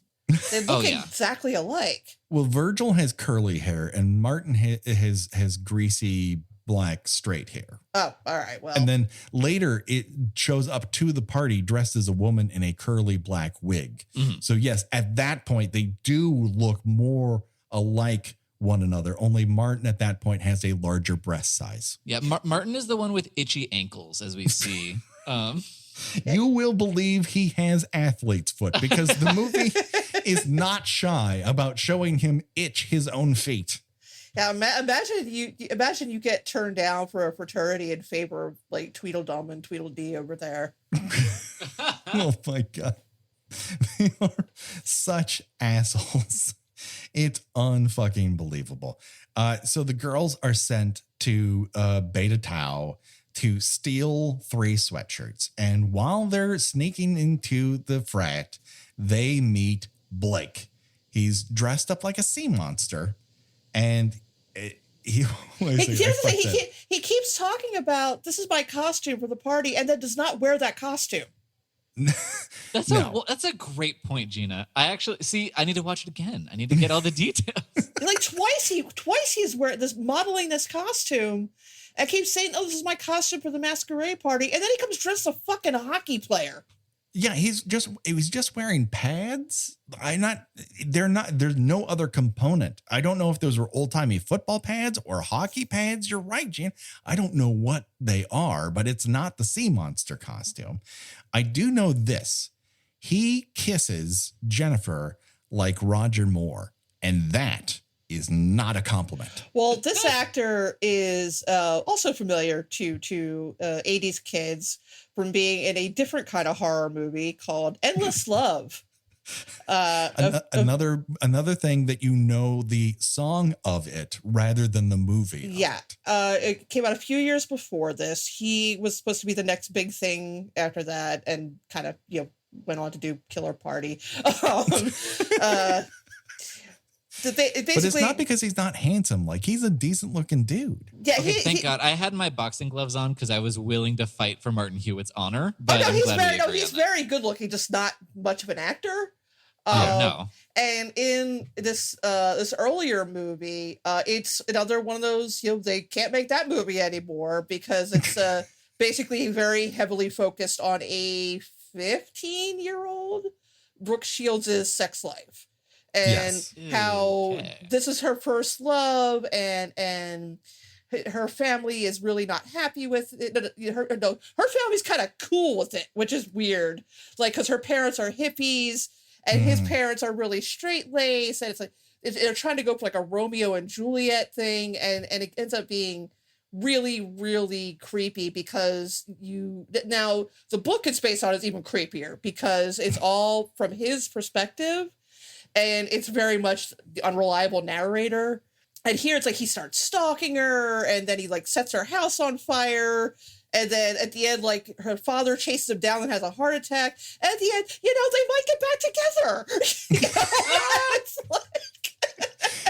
They look yeah. exactly alike. Well, Virgil has curly hair and Martin has greasy black straight hair. Oh, all right. Well, And then later it shows up to the party dressed as a woman in a curly black wig. Mhm. So yes, at that point, they do look more alike one another. Only Martin at that point has a larger breast size. Yeah, Martin is the one with itchy ankles, as we see. You will believe he has athlete's foot because the movie is not shy about showing him itch his own feet. yeah. Imagine you get turned down for a fraternity in favor of like Tweedledum and Tweedledee over there. Oh my God. They are such assholes. It's unfucking believable. So the girls are sent to Beta Tau to steal 3 sweatshirts. And while they're sneaking into the frat, they meet Blake. He's dressed up like a sea monster. And he keeps talking about, this is my costume for the party, and then does not wear that costume. That's a great point, Gina. I need to watch it again. I need to get all the details. Like twice he's wearing this, modeling this costume, and keeps saying, "Oh, this is my costume for the masquerade party," and then he comes dressed as a fucking hockey player. Yeah, he was just wearing pads. There's no other component. I don't know if those were old-timey football pads or hockey pads. You're right, Jan. I don't know what they are, but it's not the sea monster costume. I do know this. He kisses Jennifer like Roger Moore, and that is not a compliment. Well, this actor is also familiar to 80s kids from being in a different kind of horror movie called Endless Love. Another thing that you know the song of it rather than the movie. Yeah. It came out a few years before this. He was supposed to be the next big thing after that and kind of, went on to do Killer Party. But it's not because he's not handsome. Like, he's a decent looking dude. Yeah, thank God. I had my boxing gloves on because I was willing to fight for Martin Hewitt's honor. But he's very good looking, just not much of an actor. No. And in this earlier movie, it's another one of those, they can't make that movie anymore because it's basically very heavily focused on a 15-year-old Brooke Shields' sex life. And how this is her first love, and her family is really not happy with it. Her family's kind of cool with it, which is weird. Like, because her parents are hippies, and his parents are really straight-laced, and it's like they're trying to go for like a Romeo and Juliet thing, and it ends up being really, really creepy because now the book it's based on is even creepier because it's all from his perspective. And it's very much the unreliable narrator. And here it's like he starts stalking her, and then he like sets her house on fire. And then at the end, like her father chases him down and has a heart attack. And at the end, they might get back together. It's like...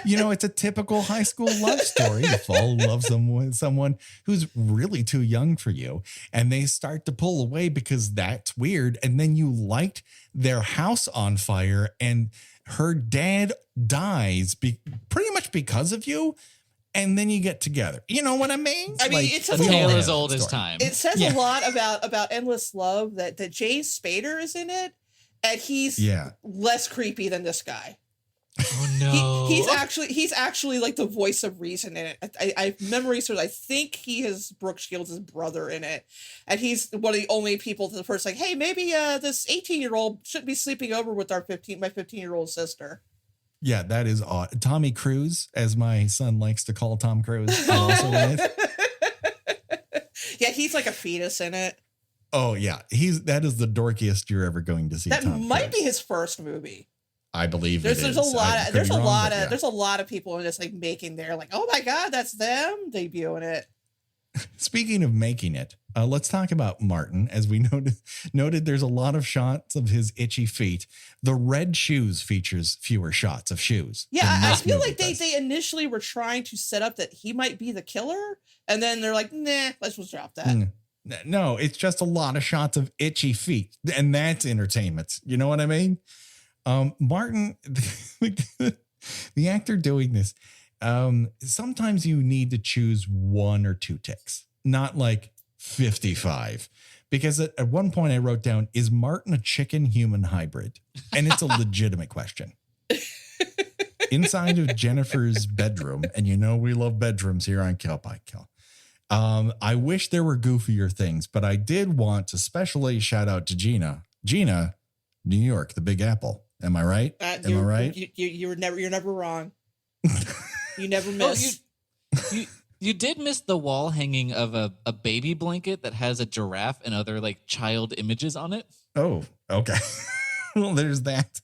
it's a typical high school love story. You fall in love with someone who's really too young for you, and they start to pull away because that's weird. And then you light their house on fire, and her dad dies pretty much because of you, and then you get together. You know what I mean? I mean, it's a tale as old as time. It says a lot about Endless Love that James Spader is in it, and he's less creepy than this guy. Oh no! He's actually like the voice of reason in it. I memory serves. I think he has Brooke Shields' brother in it, and he's one of the only people to the first like, hey, maybe this 18-year-old shouldn't be sleeping over with my 15-year-old sister. Yeah, that is odd. Tommy Cruise, as my son likes to call Tom Cruise, also in it. Yeah, he's like a fetus in it. Oh yeah, that is the dorkiest you're ever going to see. That Tom might Cruise. be his first movie. I believe there's a lot of people in this like making their like, oh my God, that's them debuting it. Speaking of making it, let's talk about Martin. As we noted, there's a lot of shots of his itchy feet. The red shoes features fewer shots of shoes. Yeah, I feel like they initially were trying to set up that he might be the killer, and then they're like, nah, let's just drop that. No, it's just a lot of shots of itchy feet, and that's entertainment. You know what I mean? Martin, the actor doing this, sometimes you need to choose one or two ticks, not like 55. Because at one point I wrote down, is Martin a chicken human hybrid? And it's a legitimate question. Inside of Jennifer's bedroom, and you know we love bedrooms here on Kill by Kill. I wish there were goofier things, but I did want to specially shout out to Gina. Gina, New York, the Big Apple. Am I right? Am I right? You're never wrong. You never miss. You did miss the wall hanging of a baby blanket that has a giraffe and other like child images on it. Oh, okay. Well, there's that.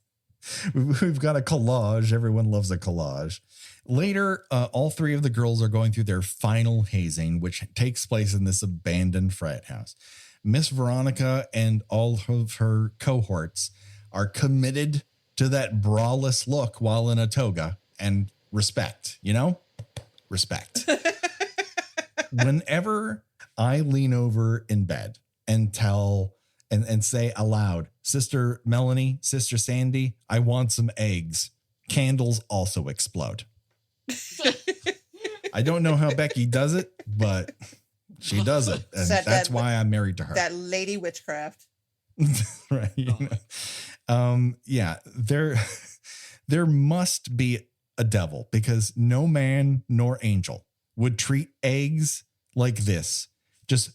We've got a collage. Everyone loves a collage. Later, all three of the girls are going through their final hazing, which takes place in this abandoned frat house. Miss Veronica and all of her cohorts are committed to that braless look while in a toga, and respect, respect. Whenever I lean over in bed and tell and say aloud, Sister Melanie, Sister Sandy, I want some eggs, candles also explode. I don't know how Becky does it, but she does it. And that's why I'm married to her. That lady witchcraft. Right. Yeah, there must be a devil, because no man nor angel would treat eggs like this, just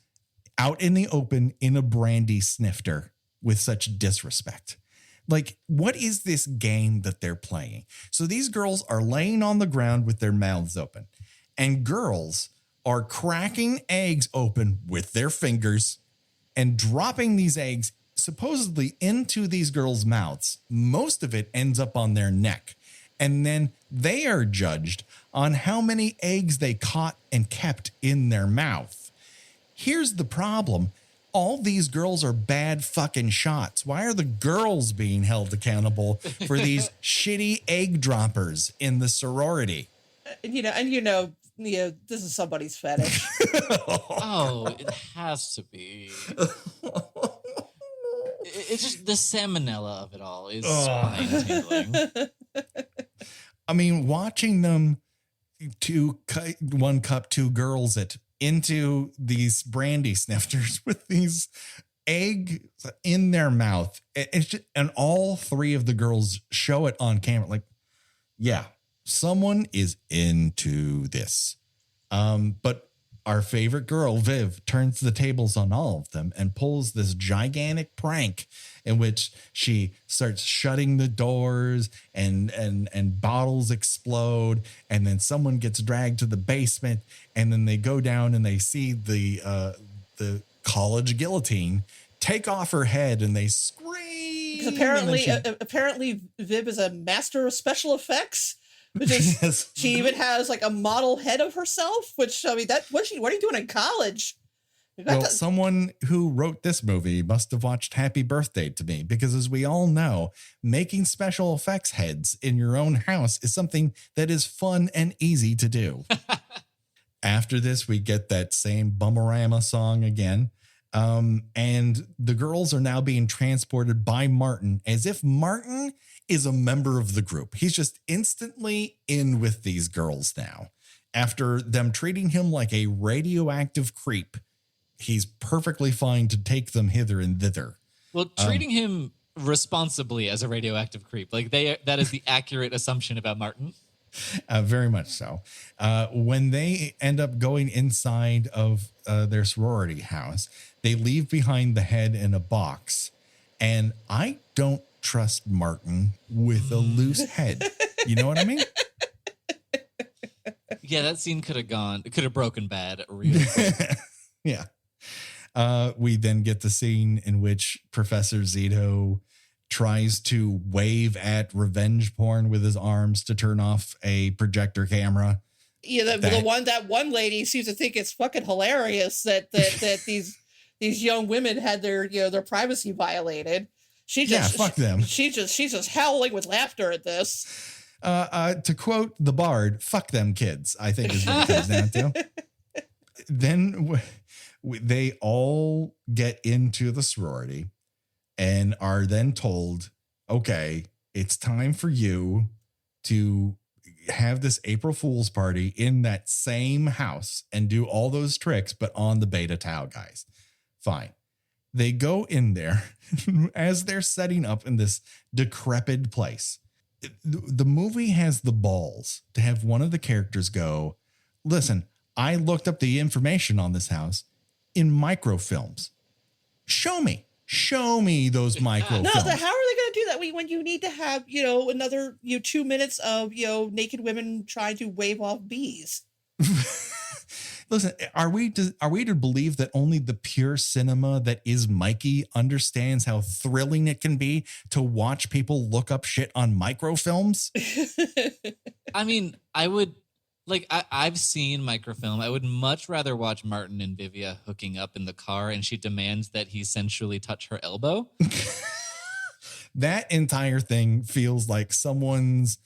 out in the open in a brandy snifter with such disrespect. Like, what is this game that they're playing? So these girls are laying on the ground with their mouths open, and girls are cracking eggs open with their fingers and dropping these eggs supposedly into these girls' mouths. Most of it ends up on their neck. And then they are judged on how many eggs they caught and kept in their mouth. Here's the problem. All these girls are bad fucking shots. Why are the girls being held accountable for these shitty egg droppers in the sorority? This is somebody's fetish. Oh, it has to be. It's just the salmonella of it all is spine tingling. I mean, watching them one cup, two girls it into these brandy snifters with these eggs in their mouth. It's just, and all three of the girls show it on camera. Like, yeah, someone is into this. But our favorite girl, Viv, turns the tables on all of them and pulls this gigantic prank in which she starts shutting the doors and bottles explode. And then someone gets dragged to the basement, and then they go down and they see the college guillotine take off her head, and they scream. Apparently Viv is a master of special effects. Yes. She even has like a model head of herself, which, I mean, what are you doing in college? Well, someone who wrote this movie must have watched Happy Birthday to Me, because as we all know, making special effects heads in your own house is something that is fun and easy to do. After this, we get that same Bummerama song again. And the girls are now being transported by Martin as if Martin is a member of the group. He's just instantly in with these girls now. After them treating him like a radioactive creep, he's perfectly fine to take them hither and thither. Well, treating him responsibly as a radioactive creep, like that is the accurate assumption about Martin. Very much so. When they end up going inside of their sorority house, they leave behind the head in a box. And I don't trust Martin with a loose head. You know what I mean? Yeah, that scene could have broken bad real quick. Yeah. We then get the scene in which Professor Zito tries to wave at revenge porn with his arms to turn off a projector camera. Yeah, that one lady seems to think it's fucking hilarious that these young women had their privacy violated. Fuck them. She's just howling with laughter at this. To quote the Bard, "Fuck them kids," I think is what it comes down to. Then they all get into the sorority and are then told, okay, it's time for you to have this April Fool's party in that same house and do all those tricks, but on the Beta Tau guys. Fine. They go in there as they're setting up in this decrepit place. The movie has the balls to have one of the characters go, listen, I looked up the information on this house in microfilms. Show me those microfilms. No, how are they going to do that when you need to have, another 2 minutes of, naked women trying to wave off bees? Listen, are we to believe that only the pure cinema that is Mikey understands how thrilling it can be to watch people look up shit on microfilms? I mean, I would I've seen microfilm. I would much rather watch Martin and Vivia hooking up in the car and she demands that he sensually touch her elbow. That entire thing feels like someone's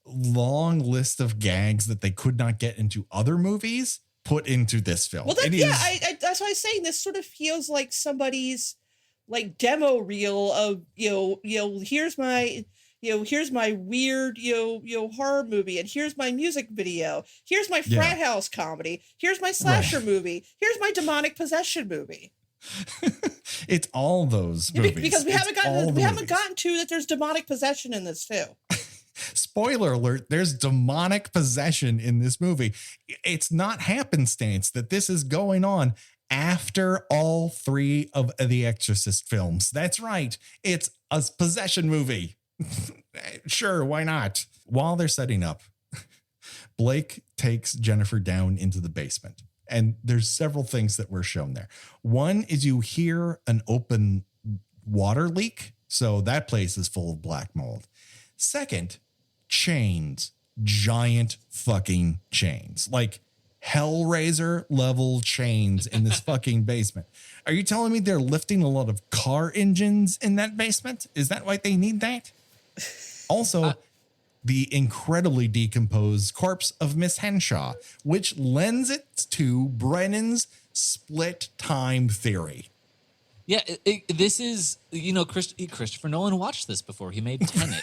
long list of gags that they could not get into other movies put into this film. Well, that's why I'm saying this sort of feels like somebody's demo reel of here's my weird horror movie, and here's my music video, here's my frat house comedy, here's my slasher movie, here's my demonic possession movie. It's all those movies because we haven't gotten to that. There's demonic possession in this too. Spoiler alert, there's demonic possession in this movie. It's not happenstance that this is going on after all 3 of the Exorcist films. That's right. It's a possession movie. Sure, why not? While they're setting up, Blake takes Jennifer down into the basement. And there's several things that were shown there. One is you hear an open water leak. So that place is full of black mold. Second, chains, giant fucking chains, like Hellraiser level chains in this fucking basement. Are you telling me they're lifting a lot of car engines in that basement? Is that why they need that? Also, the incredibly decomposed corpse of Miss Henshaw, which lends it to Brennan's split time theory. Yeah, this is, Christopher Nolan watched this before. He made Tenet.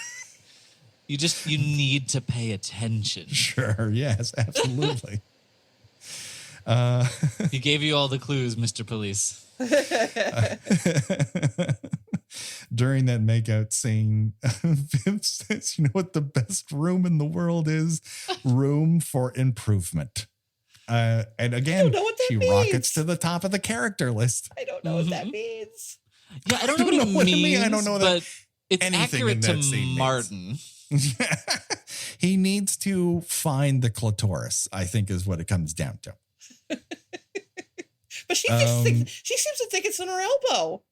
You need to pay attention. Sure. Yes, absolutely. He gave you all the clues, Mr. Police. During that makeout scene, Viv says, you know what the best room in the world is? Room for improvement. And again, she rockets to the top of the character list. I don't know what that means. Yeah, I don't know what it means. I don't know that. But it's accurate to Martin. He needs to find the clitoris, I think is what it comes down to. But she seems to think it's in her elbow.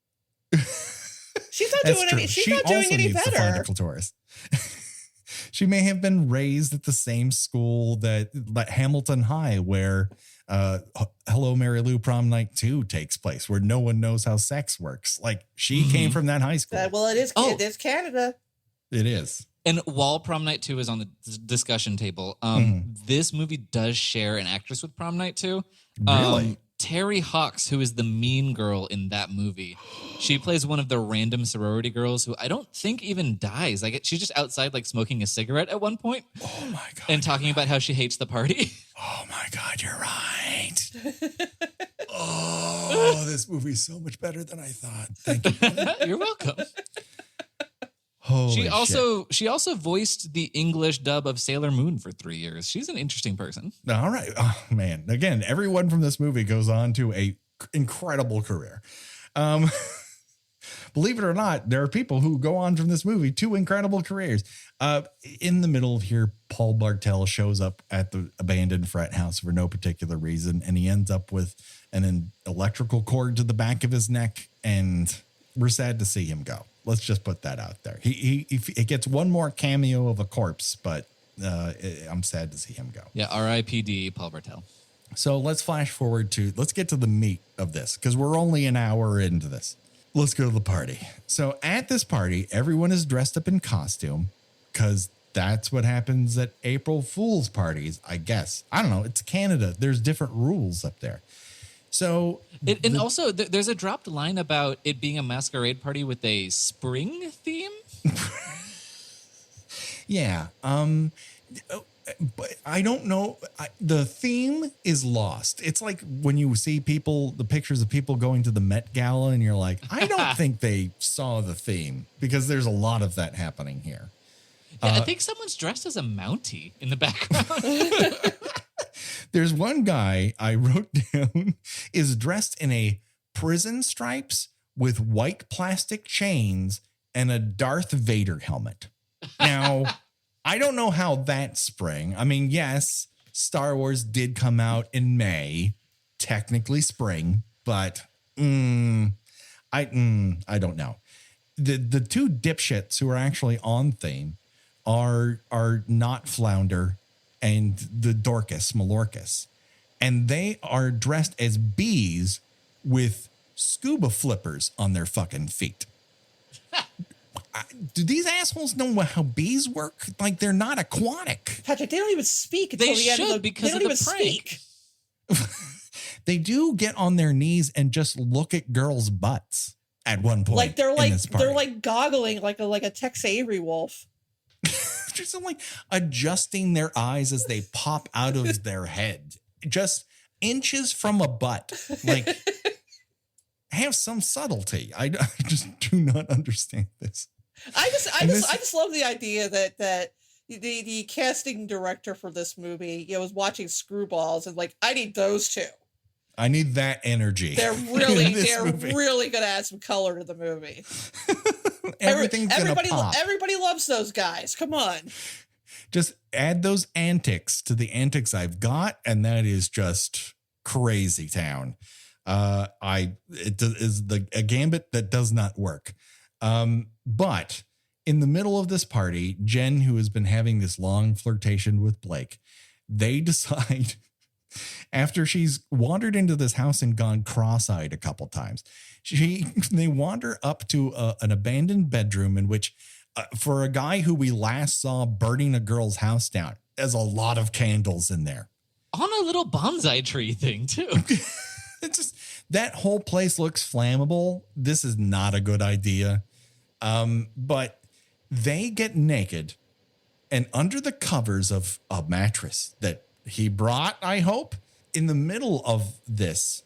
She's not doing any. She's not doing any better. To find a clitoris. She may have been raised at the same school that Hamilton High, where Hello, Mary Lou Prom Night 2 takes place, where no one knows how sex works. Like she came from that high school. Well, it is. It is Canada. It is. And while Prom Night 2 is on the discussion table, this movie does share an actress with Prom Night 2. Really? Terry Hawks, who is the mean girl in that movie. She plays one of the random sorority girls who I don't think even dies. Like she's just outside like smoking a cigarette at one point. Oh my God. And talking about how she hates the party. Oh my God, you're right. Oh, this movie's so much better than I thought. Thank you. You're welcome. Holy She also voiced the English dub of Sailor Moon for 3 years. She's an interesting person. All right. Oh, man. Again, everyone from this movie goes on to a incredible career. Believe it or not, there are people who go on from this movie to incredible careers. In the middle here, Paul Bartel shows up at the abandoned frat house for no particular reason, and he ends up with an electrical cord to the back of his neck, and we're sad to see him go. Let's just put that out there. He gets one more cameo of a corpse, but I'm sad to see him go. Yeah, R.I.P.D. Paul Bartel. So let's let's get to the meat of this, because we're only an hour into this. Let's go to the party. So at this party, everyone is dressed up in costume, because that's what happens at April Fool's parties, I guess. I don't know. It's Canada. There's different rules up there. So, also there's a dropped line about it being a masquerade party with a spring theme. Yeah. But I don't know. The theme is lost. It's like when you see the pictures of people going to the Met Gala and you're like, I don't think they saw the theme, because there's a lot of that happening here. Yeah, I think someone's dressed as a Mountie in the background. There's one guy I wrote down is dressed in a prison stripes with white plastic chains and a Darth Vader helmet. Now, I don't know how that sprang. I mean, yes, Star Wars did come out in May, technically spring, but I don't know. The two dipshits who are actually on theme are not Flounder and the Dorcas Malorcas, and they are dressed as bees with scuba flippers on their fucking feet. Do these assholes know how bees work? Like, they're not aquatic. Patrick, they don't even speak until They the end should, of the because they of don't the even prank. speak. They do get on their knees and just look at girls' butts at one point. Like they're in like this party. they're like goggling like a Tex Avery wolf. Just like adjusting their eyes as they pop out of their head, just inches from a butt. Like, have some subtlety. I just do not understand this. I just love the idea that the casting director for this movie, was watching Screwballs and like, I need those two. I need that energy. They're really gonna add some color to the movie. Everybody pop. Everybody loves those guys. Come on. Just add those antics to the antics I've got, and that is just crazy town. It is a gambit that does not work. But in the middle of this party, Jen, who has been having this long flirtation with Blake, they decide, after she's wandered into this house and gone cross-eyed a couple times, they wander up to an abandoned bedroom in which, for a guy who we last saw burning a girl's house down, there's a lot of candles in there. On a little bonsai tree thing, too. It's just, that whole place looks flammable. This is not a good idea. But they get naked, and under the covers of a mattress that he brought, I hope, in the middle of this,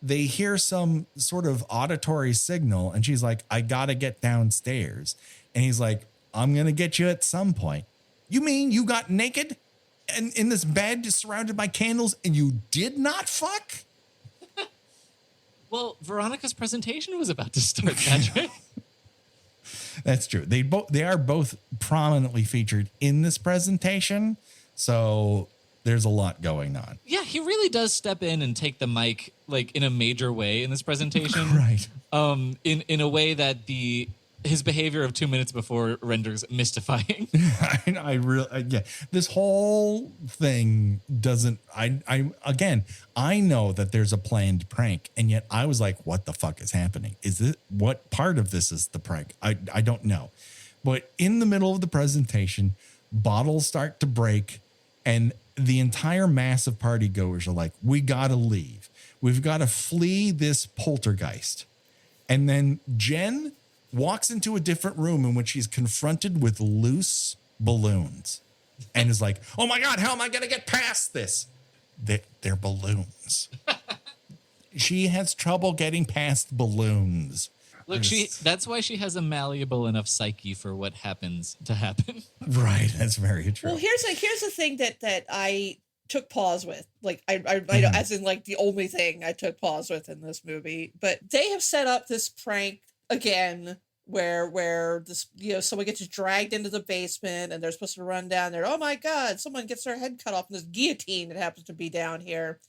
they hear some sort of auditory signal, and she's like, I gotta get downstairs. And he's like, I'm gonna get you at some point. You mean you got naked and in this bed surrounded by candles and you did not fuck? Well, Veronica's presentation was about to start, Patrick. That's true. They are both prominently featured in this presentation, so there's a lot going on. Yeah, he really does step in and take the mic like in a major way in this presentation. Right. In a way that his behavior of 2 minutes before renders mystifying. I really, yeah, this whole thing doesn't, I know that there's a planned prank, and yet I was like, what the fuck is happening? What part of this is the prank? I don't know. But in the middle of the presentation, bottles start to break, and the entire mass of party goers are like, we got to leave. We've got to flee this poltergeist. And then Jen walks into a different room in which she's confronted with loose balloons and is like, oh my God, how am I going to get past this? They're balloons. She has trouble getting past balloons. Look, that's why she has a malleable enough psyche for what happens to happen. Right. That's very true. Well, here's the thing that I took pause with. Like, I know, as in like the only thing I took pause with in this movie. But they have set up this prank again where this, someone gets dragged into the basement and they're supposed to run down there. Oh my God, someone gets their head cut off in this guillotine that happens to be down here.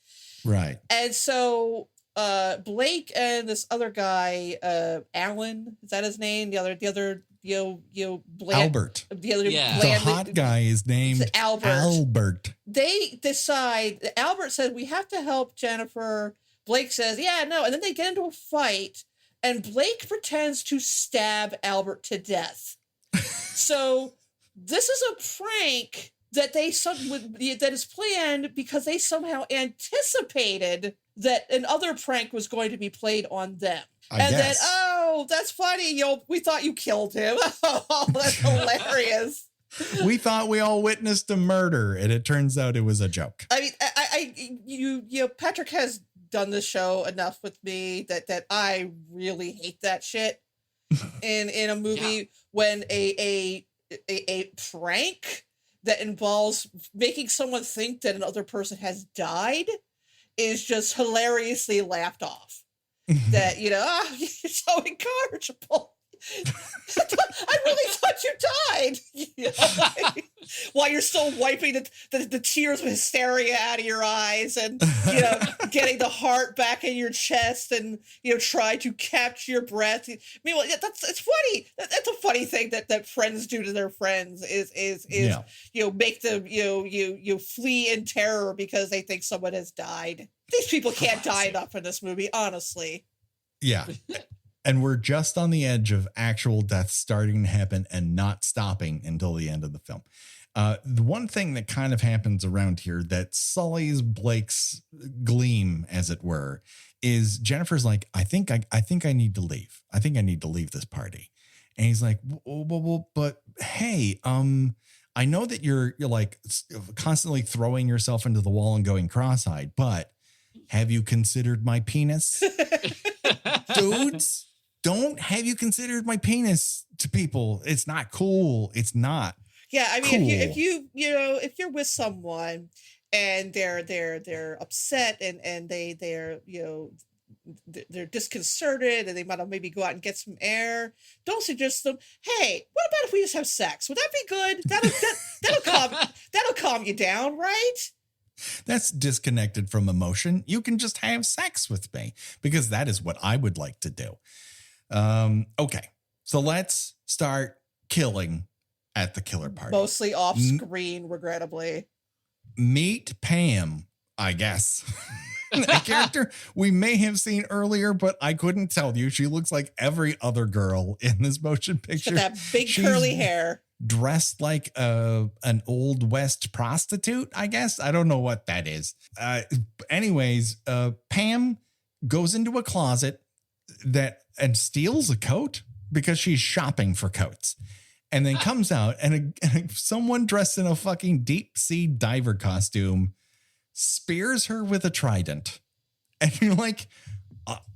Right. And so Blake and this other guy, Alan, is that his name? The other Albert. The other the hot guy is named Albert. They decide, Albert said, we have to help Jennifer. Blake says, yeah, no. And then they get into a fight, and Blake pretends to stab Albert to death. So this is a prank that that is planned because they somehow anticipated that another prank was going to be played on them. I guess. Then, oh, that's funny. We thought you killed him. Oh, that's hilarious. We thought we all witnessed a murder, and it turns out it was a joke. I mean, you know, Patrick has done this show enough with me that I really hate that shit in a movie when a prank that involves making someone think that another person has died is just hilariously laughed off. That, you know, you're so incorrigible. I really thought you died. You know, while you're still wiping the tears of hysteria out of your eyes and, you know, getting the heart back in your chest and, you know, try to capture your breath. Meanwhile, it's funny. That's a funny thing that friends do to their friends is you know, make them, you flee in terror because they think someone has died. These people can't die enough in this movie, honestly. Yeah. And we're just on the edge of actual death starting to happen and not stopping until the end of the film. The one thing that kind of happens around here that sullies Blake's gleam, as it were, is Jennifer's like, I think I need to leave. I think I need to leave this party. And he's like, well, but hey, I know that you're like constantly throwing yourself into the wall and going cross-eyed, but have you considered my penis? Dudes, have you considered my penis to people? It's not cool. It's not. Yeah, I mean, cool. if you're with someone and they're upset and they're you know they're disconcerted and they might maybe go out and get some air, don't suggest them, hey, what about if we just have sex? Would that be good? That'll calm you down, right? That's disconnected from emotion. You can just have sex with me because that is what I would like to do. Okay, so let's start killing at the killer party. Mostly off screen, regrettably. Meet Pam, I guess. A character we may have seen earlier, but I couldn't tell you. She looks like every other girl in this motion picture. She's got that big curly hair. Dressed like an Old West prostitute, I guess. I don't know what that is. Anyways, Pam goes into a closet and steals a coat because she's shopping for coats. And then comes out and someone dressed in a fucking deep sea diver costume spears her with a trident. And you're like,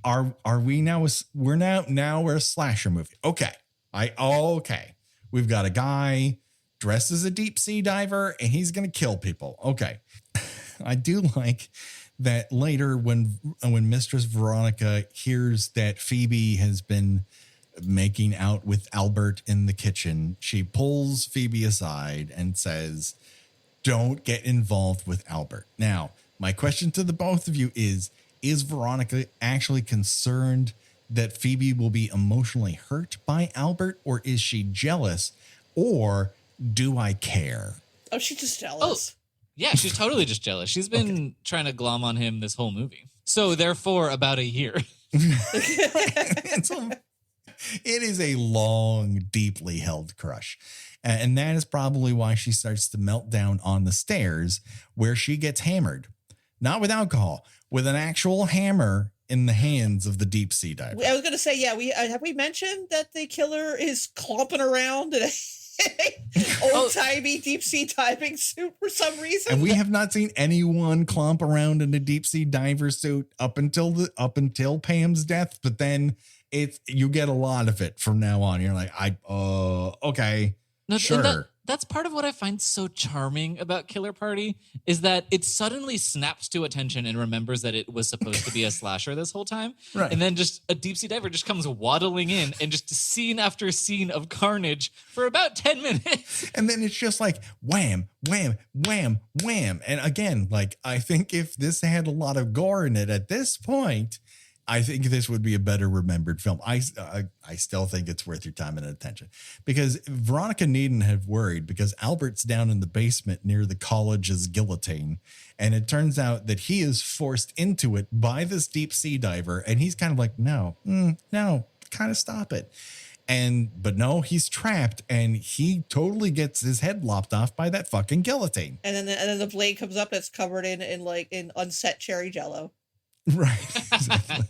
are we now? We're a slasher movie. Okay. We've got a guy dressed as a deep sea diver and he's going to kill people. Okay. I do like that later when Mistress Veronica hears that Phoebe has been making out with Albert in the kitchen, she pulls Phoebe aside and says, don't get involved with Albert. Now, my question to the both of you is Veronica actually concerned that Phoebe will be emotionally hurt by Albert, or is she jealous, or do I care? Oh, she's just jealous. Oh, yeah, she's totally just jealous. She's been trying to glom on him this whole movie. So therefore, about a year. It is a long, deeply held crush. And that is probably why she starts to melt down on the stairs where she gets hammered. Not with alcohol, with an actual hammer in the hands of the deep sea diver. I was going to say, yeah, have we mentioned that the killer is clomping around in a old-timey deep sea diving suit for some reason? And we have not seen anyone clomp around in a deep sea diver suit up until Pam's death, but then you get a lot of it from now on. You're like, okay, no, sure. That's part of what I find so charming about Killer Party is that it suddenly snaps to attention and remembers that it was supposed to be a slasher this whole time. Right. And then just a deep sea diver just comes waddling in and just scene after scene of carnage for about 10 minutes. And then it's just like wham, wham, wham, wham. And again, like, I think if this had a lot of gore in it at this point, I think this would be a better remembered film. I still think it's worth your time and attention because Veronica needn't have worried because Albert's down in the basement near the college's guillotine. And it turns out that he is forced into it by this deep sea diver. And he's kind of like, no, kind of stop it. But no, he's trapped and he totally gets his head lopped off by that fucking guillotine. And then the blade comes up that's covered in unset cherry jello. Right. Exactly.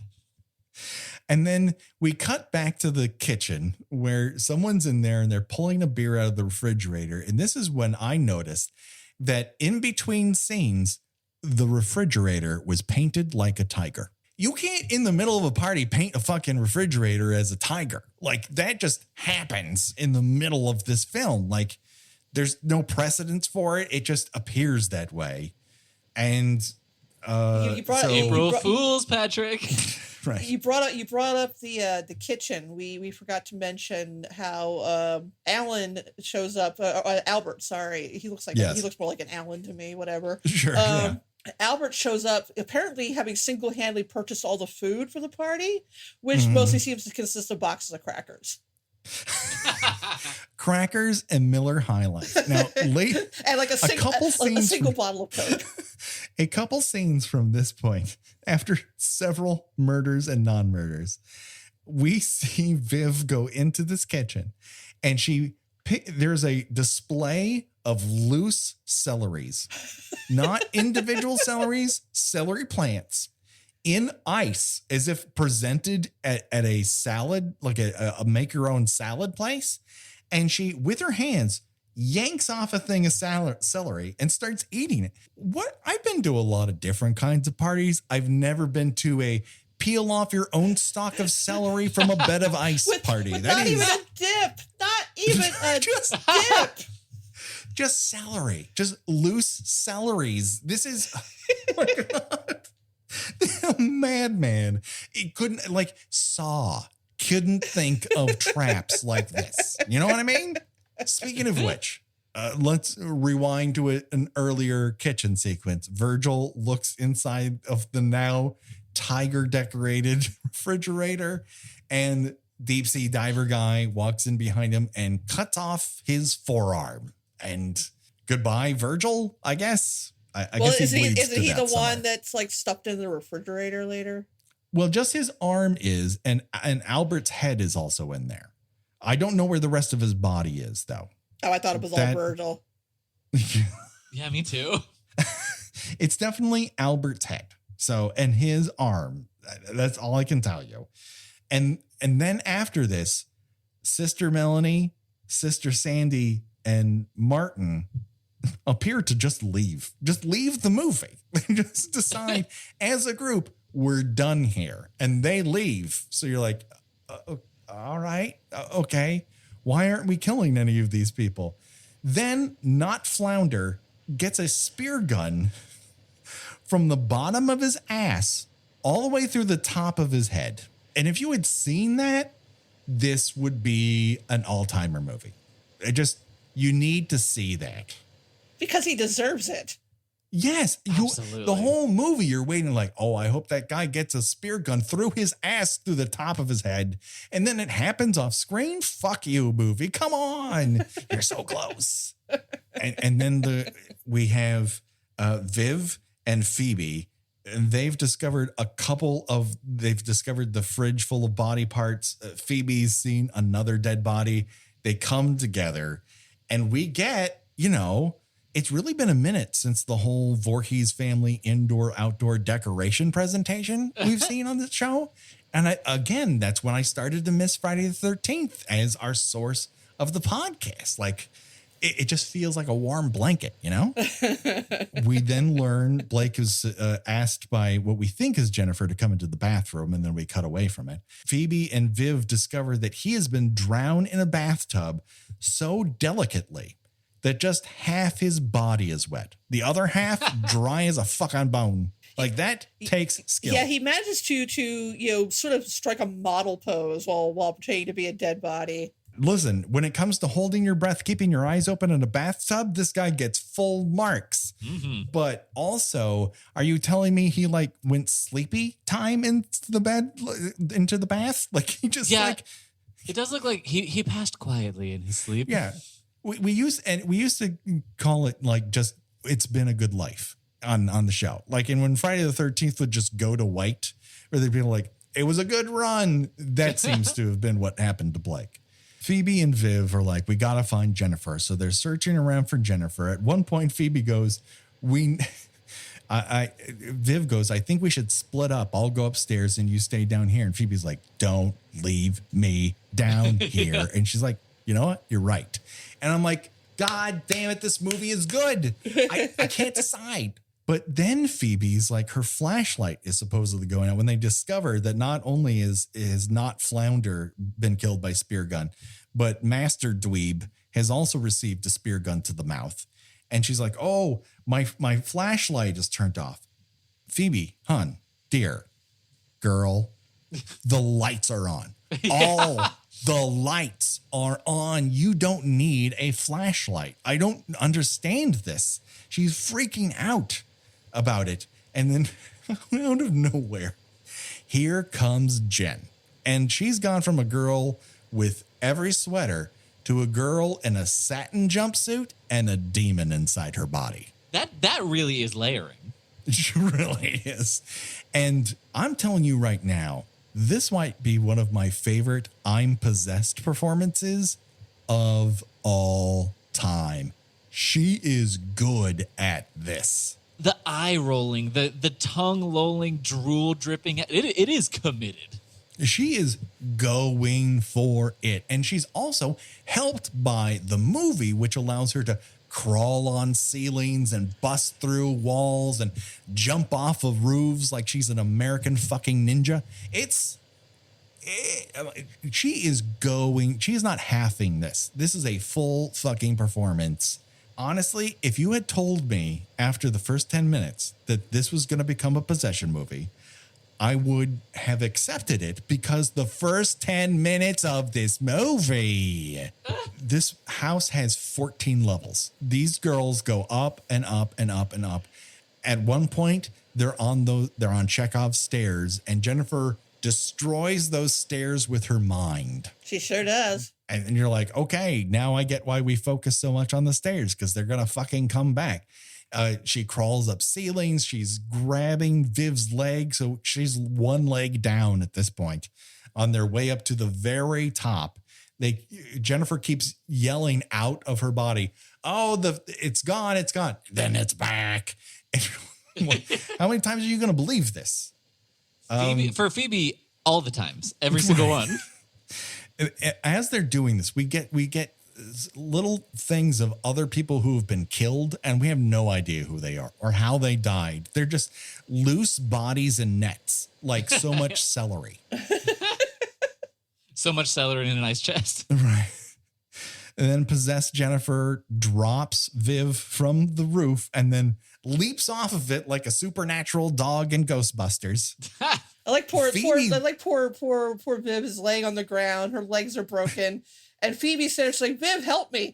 And then we cut back to the kitchen where someone's in there and they're pulling a beer out of the refrigerator. And this is when I noticed that in between scenes, the refrigerator was painted like a tiger. You can't, in the middle of a party, paint a fucking refrigerator as a tiger. Like, that just happens in the middle of this film. Like, there's no precedence for it. It just appears that way. And April Fools, Patrick. Right. You brought up the kitchen. We forgot to mention how Alan shows up. Albert, sorry, he looks more like an Alan to me. Whatever. Sure. Yeah. Albert shows up, apparently having single-handedly purchased all the food for the party, which mostly seems to consist of boxes of crackers. Crackers and Miller High Life. Now, and like a single bottle of Coke. A couple scenes from this point, after several murders and non-murders, we see Viv go into this kitchen, and there's a display of loose celeries, not individual celeries, celery plants in ice, as if presented at a salad, like a make your own salad place. And she, with her hands, yanks off a thing of celery and starts eating it. I've been to a lot of different kinds of parties. I've never been to a peel off your own stalk of celery from a bed of ice party. Not even a dip. Not even a dip. Just celery. Just loose celeries. This is... Oh my God. A madman. It couldn't, Saw couldn't think of traps like this. You know what I mean? Speaking of which, let's rewind to an earlier kitchen sequence. Virgil looks inside of the now tiger decorated refrigerator, and deep sea diver guy walks in behind him and cuts off his forearm. And goodbye, Virgil, I guess. I guess isn't he the one that's stuffed in the refrigerator later? Well, just his arm is, and Albert's head is also in there. I don't know where the rest of his body is, though. Oh, I thought it was all Virgil. Yeah, me too. It's definitely Albert's head. So, and his arm. That's all I can tell you. And then after this, Sister Melanie, Sister Sandy, and Martin appear to just leave the movie. Just decide as a group, we're done here. And they leave. So you're like, all right, okay. Why aren't we killing any of these people? Then Not Flounder gets a spear gun from the bottom of his ass all the way through the top of his head. And if you had seen that, this would be an all-timer movie. You need to see that. Because he deserves it. Yes. Absolutely. The whole movie, you're waiting I hope that guy gets a spear gun through his ass, through the top of his head. And then it happens off screen. Fuck you, movie. Come on. You're so close. And then we have Viv and Phoebe. And they've discovered the fridge full of body parts. Phoebe's seen another dead body. They come together and we get, it's really been a minute since the whole Voorhees family indoor-outdoor decoration presentation we've seen on the show. And again, that's when I started to miss Friday the 13th as our source of the podcast. It just feels like a warm blanket, We then learn Blake is asked by what we think is Jennifer to come into the bathroom, and then we cut away from it. Phoebe and Viv discover that he has been drowned in a bathtub so delicately that just half his body is wet. The other half dry as a fucking bone. That takes skill. Yeah, he manages to sort of strike a model pose while pretending to be a dead body. Listen, when it comes to holding your breath, keeping your eyes open in a bathtub, this guy gets full marks. Mm-hmm. But also, are you telling me he went sleepy time into the bath? He just it does look like he passed quietly in his sleep. Yeah. We used to call it just it's been a good life on the show. And when Friday the 13th would just go to white, or they'd be it was a good run. That seems to have been what happened to Blake. Phoebe and Viv are we got to find Jennifer. So they're searching around for Jennifer. At one point, Phoebe goes, Viv goes, I think we should split up. I'll go upstairs and you stay down here. And Phoebe's like, don't leave me down here. Yeah. And she's like, you know what? You're right. And I'm like, God damn it, this movie is good. I can't decide. But then Phoebe's like, her flashlight is supposedly going out when they discover that not only is not Flounder been killed by spear gun, but Master Dweeb has also received a spear gun to the mouth. And she's like, oh, my flashlight is turned off. Phoebe, hun, dear, girl, the lights are on. All the lights are on. You don't need a flashlight. I don't understand this. She's freaking out about it. And then out of nowhere, here comes Jen. And she's gone from a girl with every sweater to a girl in a satin jumpsuit and a demon inside her body. That really is layering. It really is. And I'm telling you right now, this might be one of my favorite I'm Possessed performances of all time. She is good at this. The eye rolling, the tongue lolling, drool dripping. It is committed. She is going for it. And she's also helped by the movie, which allows her to crawl on ceilings and bust through walls and jump off of roofs like she's an American fucking ninja. She is not halving this. This is a full fucking performance. Honestly, if you had told me after the first 10 minutes that this was going to become a possession movie, I would have accepted it because the first 10 minutes of this movie, this house has 14 levels. These girls go up and up and up and up. At one point, they're on Chekhov's stairs, and Jennifer destroys those stairs with her mind. She sure does. And you're like, okay, now I get why we focus so much on the stairs, because they're going to fucking come back. She crawls up ceilings. She's grabbing Viv's leg. So she's one leg down at this point. On their way up to the very top, Jennifer keeps yelling out of her body, oh, it's gone, it's gone. Then it's back. How many times are you going to believe this? For Phoebe, all the times, every single one. As they're doing this, we get little things of other people who have been killed, and we have no idea who they are or how they died. They're just loose bodies and nets, like so much celery. So much celery in a nice chest. Right. And then possessed Jennifer drops Viv from the roof and then leaps off of it like a supernatural dog in Ghostbusters. I like poor Viv is laying on the ground. Her legs are broken. And Phoebe says, like, Viv, help me.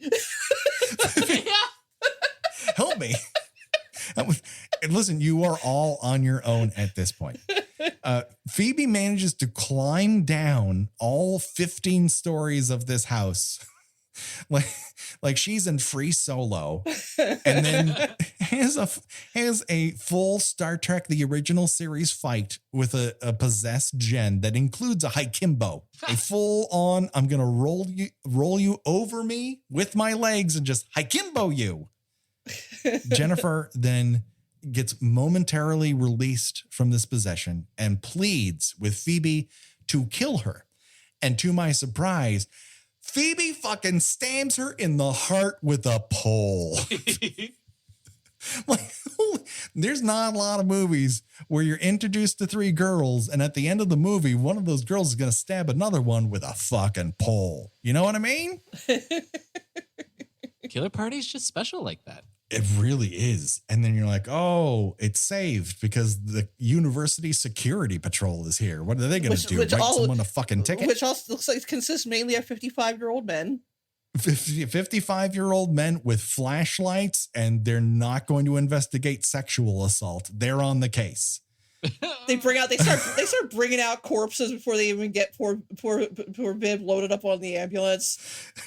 Help me. And listen, you are all on your own at this point. Phoebe manages to climb down all 15 stories of this house. Like she's in free solo, and then has a full Star Trek the original series fight with a possessed Jen that includes a Haikimbo, a full on I'm gonna roll you over me with my legs and just Haikimbo you. Jennifer then gets momentarily released from this possession and pleads with Phoebe to kill her, and to my surprise, Phoebe fucking stabs her in the heart with a pole. Like, there's not a lot of movies where you're introduced to three girls, and at the end of the movie, one of those girls is going to stab another one with a fucking pole. You know what I mean? Killer Party's just special like that. It really is. And then you're like, oh, it's saved because the university security patrol is here. What are they going to do? Write someone a fucking ticket? Which also looks like it consists mainly of 55-year-old men. 55-year-old men with flashlights, and they're not going to investigate sexual assault. They're on the case. They start bringing out corpses before they even get poor Viv loaded up on the ambulance.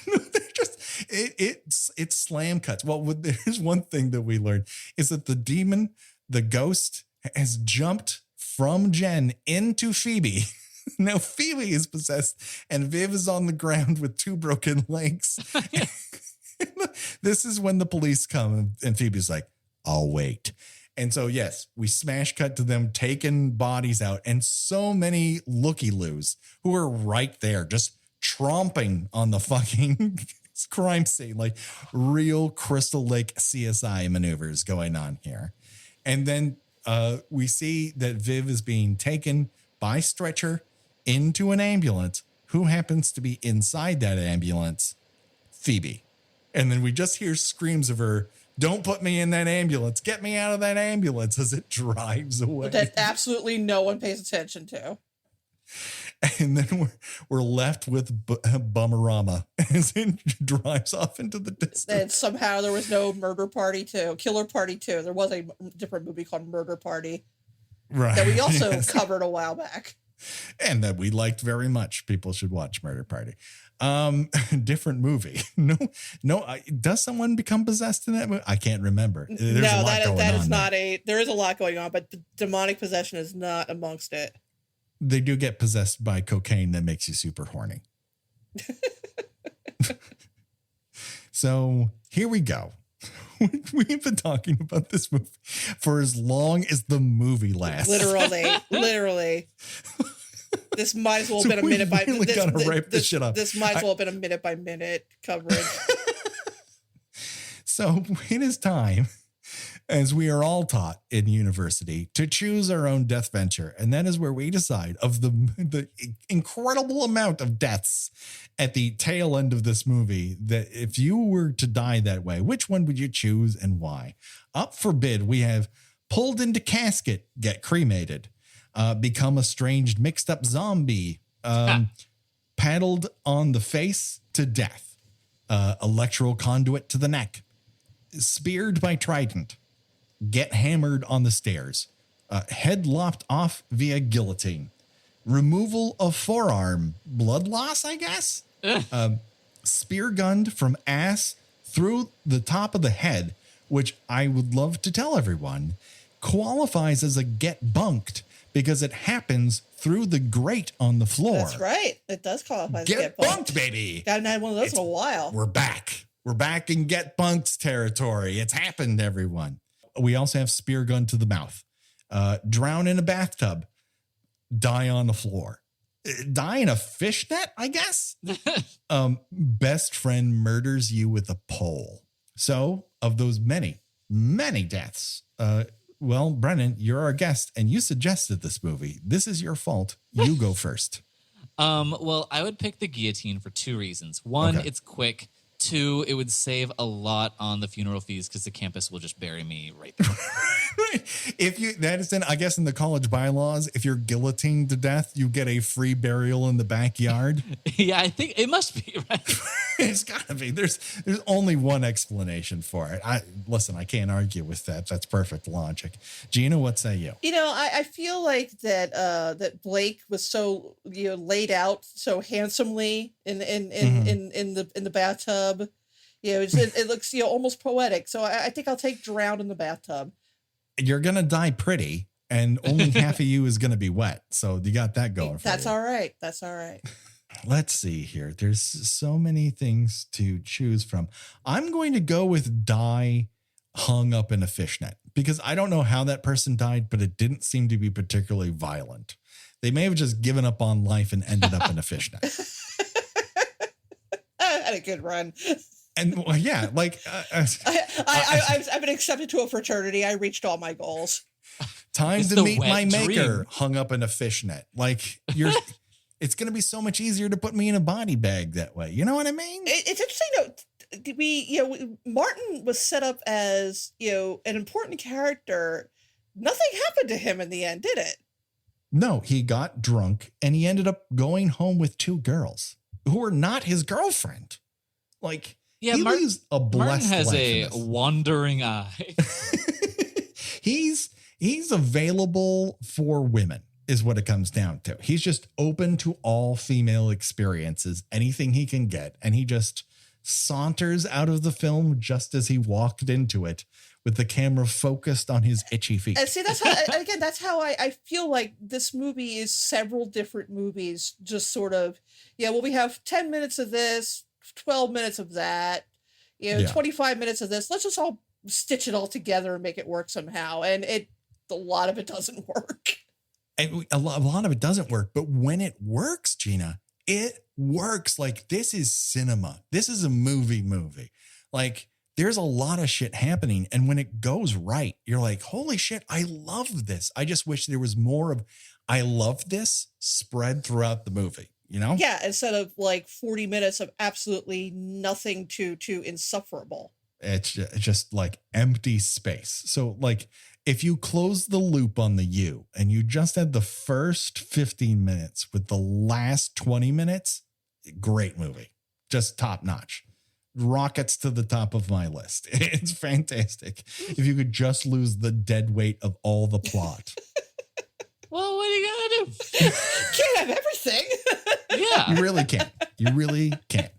They're just it's slam cuts. Well, there's one thing that we learned is that the demon, the ghost, has jumped from Jen into Phoebe. Now Phoebe is possessed and Viv is on the ground with two broken legs. This is when the police come and Phoebe's like, I'll wait. And so, yes, we smash cut to them taking bodies out, and so many looky-loos who are right there just tromping on the fucking crime scene, like real Crystal Lake CSI maneuvers going on here. And then we see that Viv is being taken by stretcher into an ambulance. Who happens to be inside that ambulance? Phoebe. And then we just hear screams of her, "Don't put me in that ambulance. Get me out of that ambulance," as it drives away. That absolutely no one pays attention to. And then we're left with Bummerama as it drives off into the distance. And somehow there was no Killer Party 2. There was a different movie called Murder Party. Right. That we also covered a while back. And that we liked very much. People should watch Murder Party. Different movie. No. Does someone become possessed in that movie? I can't remember. There's a lot going that on is not there. there is a lot going on, but the demonic possession is not amongst it. They do get possessed by cocaine that makes you super horny. So here we go. We've been talking about this movie for as long as the movie lasts. Literally. This might as well have been a minute by minute. This might as well have been a minute by minute coverage. So it is time, as we are all taught in university, to choose our own death venture. And that is where we decide of the incredible amount of deaths at the tail end of this movie, that if you were to die that way, which one would you choose and why? Up for bid, we have pulled into casket, get cremated, become estranged, mixed up zombie, paddled on the face to death, electoral conduit to the neck, speared by trident, get hammered on the stairs, head lopped off via guillotine, removal of forearm, blood loss, I guess, spear gunned from ass through the top of the head, which I would love to tell everyone qualifies as a get bunked because it happens through the grate on the floor. That's right. It does qualify as get bunked, baby. Haven't had one of those in a while. We're back. We're back in get bunked territory. It's happened, everyone. We also have spear gun to the mouth, drown in a bathtub, die on the floor, die in a fishnet, I guess. Best friend murders you with a pole. So of those many, many deaths, well, Brennan, you're our guest and you suggested this movie. This is your fault. You go first. Well, I would pick the guillotine for two reasons. One, it's quick. Two, it would save a lot on the funeral fees because the campus will just bury me right there. If you, that is in, I guess in the college bylaws, if you're guillotined to death, you get a free burial in the backyard. Yeah, I think it must be, right? It's gotta be. There's only one explanation for it. I can't argue with that. That's perfect logic. Gina, what say you? You know, I feel like that Blake was so laid out so handsomely in the bathtub. It looks almost poetic. So I think I'll take drowned in the bathtub. You're gonna die pretty, and only half of you is gonna be wet. So you got that going. That's all right. That's all right. Let's see here. There's so many things to choose from. I'm going to go with die hung up in a fishnet because I don't know how that person died, but it didn't seem to be particularly violent. They may have just given up on life and ended up in a fishnet. I had a good run. And well, yeah, like I've been accepted to a fraternity. I reached all my goals. Time It's to the meet wet my maker dream. hung up in a fishnet. Like it's going to be so much easier to put me in a body bag that way. You know what I mean? It's interesting though. Martin was set up as an important character. Nothing happened to him in the end, did it? No, he got drunk and he ended up going home with two girls who were not his girlfriend. Like, yeah, he lives a blessed Martin has life a in this. wandering eye. He's available for women is what it comes down to. He's just open to all female experiences, anything he can get. And he just saunters out of the film just as he walked into it with the camera focused on his itchy feet. And see, that's how I feel like this movie is several different movies. Just sort of, we have 10 minutes of this, 12 minutes of that, 25 minutes of this. Let's just all stitch it all together and make it work somehow. And a lot of it doesn't work. And a lot of it doesn't work. But when it works, Gina, it works. Like, this is cinema. This is a movie. Like, there's a lot of shit happening. And when it goes right, you're like, holy shit, I love this. I just wish there was more of, I love this spread throughout the movie, you know? Yeah. Instead of like 40 minutes of absolutely nothing too insufferable. It's just like empty space. So like, if you close the loop on the U and you just had the first 15 minutes with the last 20 minutes, great movie, just top notch. Rockets to the top of my list. It's fantastic. If you could just lose the dead weight of all the plot. Well, what are you gonna do? Can't have everything. Yeah, You really can't. You really can't.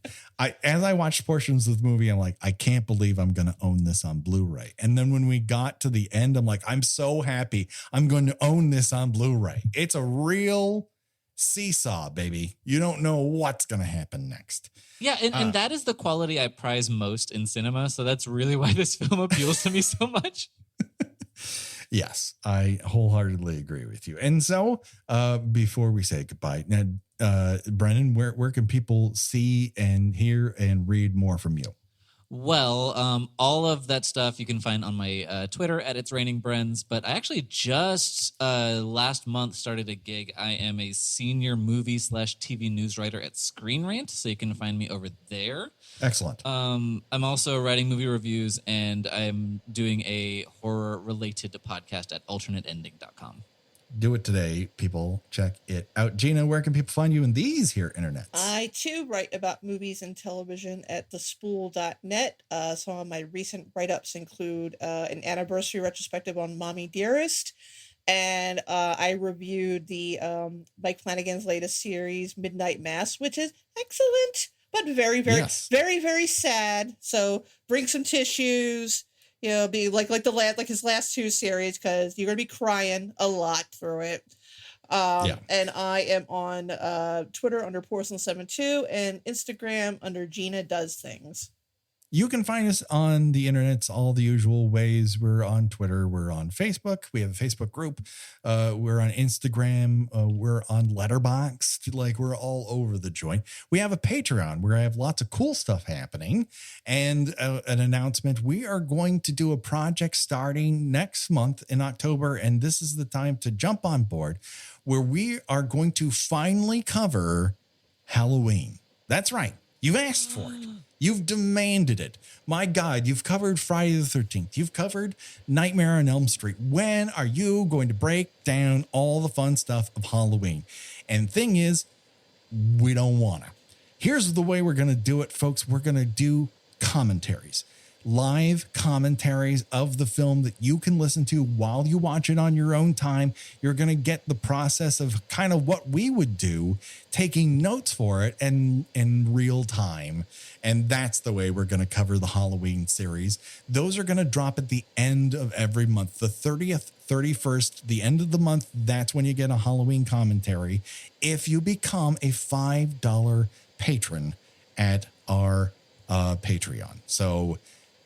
As I watched portions of the movie, I'm like, I can't believe I'm going to own this on Blu-ray. And then when we got to the end, I'm like, I'm so happy I'm going to own this on Blu-ray. It's a real seesaw, baby. You don't know what's going to happen next. yeah, and that is the quality I prize most in cinema. So that's really why this film appeals to me so much. Yes, I wholeheartedly agree with you. And so before we say goodbye, now, Brennan, where can people see and hear and read more from you? Well, all of that stuff you can find on my Twitter at It's Raining Brens. But I actually just last month started a gig. I am a senior movie/TV news writer at Screen Rant, so you can find me over there. Excellent. I'm also writing movie reviews, and I'm doing a horror-related podcast at alternateending.com. Do it today, people. Check it out. Gina, where can people find you in these here internets? I too write about movies and television at thespool.net. Some of my recent write-ups include an anniversary retrospective on Mommy Dearest, and I reviewed the Mike Flanagan's latest series, Midnight Mass, which is excellent, but very, very sad. So bring some tissues. You know, be like his last two series, because you're gonna be crying a lot through it. And I am on Twitter under Porcelain72 and Instagram under Gina Does Things. You can find us on the internets all the usual ways. We're on Twitter. We're on Facebook. We have a Facebook group. We're on Instagram. We're on Letterboxd. Like, we're all over the joint. We have a Patreon where I have lots of cool stuff happening. And an announcement. We are going to do a project starting next month in October. And this is the time to jump on board, where we are going to finally cover Halloween. That's right. You've asked for it. You've demanded it. My God, you've covered Friday the 13th. You've covered Nightmare on Elm Street. When are you going to break down all the fun stuff of Halloween? And thing is, we don't want to. Here's the way we're going to do it, folks. We're going to do commentaries. Live commentaries of the film that you can listen to while you watch it on your own time. You're going to get the process of kind of what we would do, taking notes for it and in real time. And that's the way we're going to cover the Halloween series. Those are going to drop at the end of every month. The 30th, 31st, the end of the month, that's when you get a Halloween commentary. If you become a $5 patron at our Patreon. So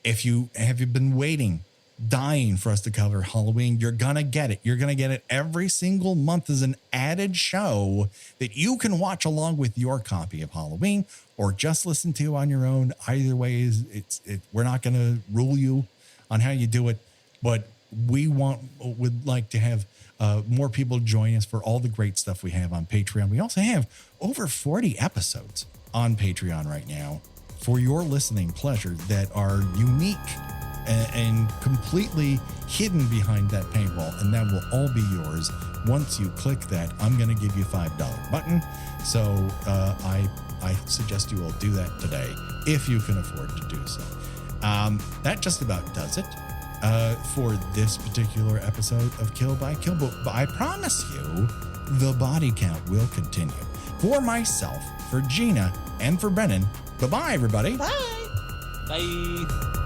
if you have been waiting, dying for us to cover Halloween, you're going to get it. You're going to get it every single month as an added show that you can watch along with your copy of Halloween or just listen to on your own. Either way, we're not going to rule you on how you do it, but would like to have more people join us for all the great stuff we have on Patreon. We also have over 40 episodes on Patreon right now for your listening pleasure that are unique and completely hidden behind that paywall. And that will all be yours. Once you click that, I'm going to give you a $5 button. So I suggest you all do that today if you can afford to do so. That just about does it for this particular episode of Kill by Kill. But I promise you, the body count will continue. For myself, for Gina, and for Brennan, bye-bye, everybody. Bye. Bye.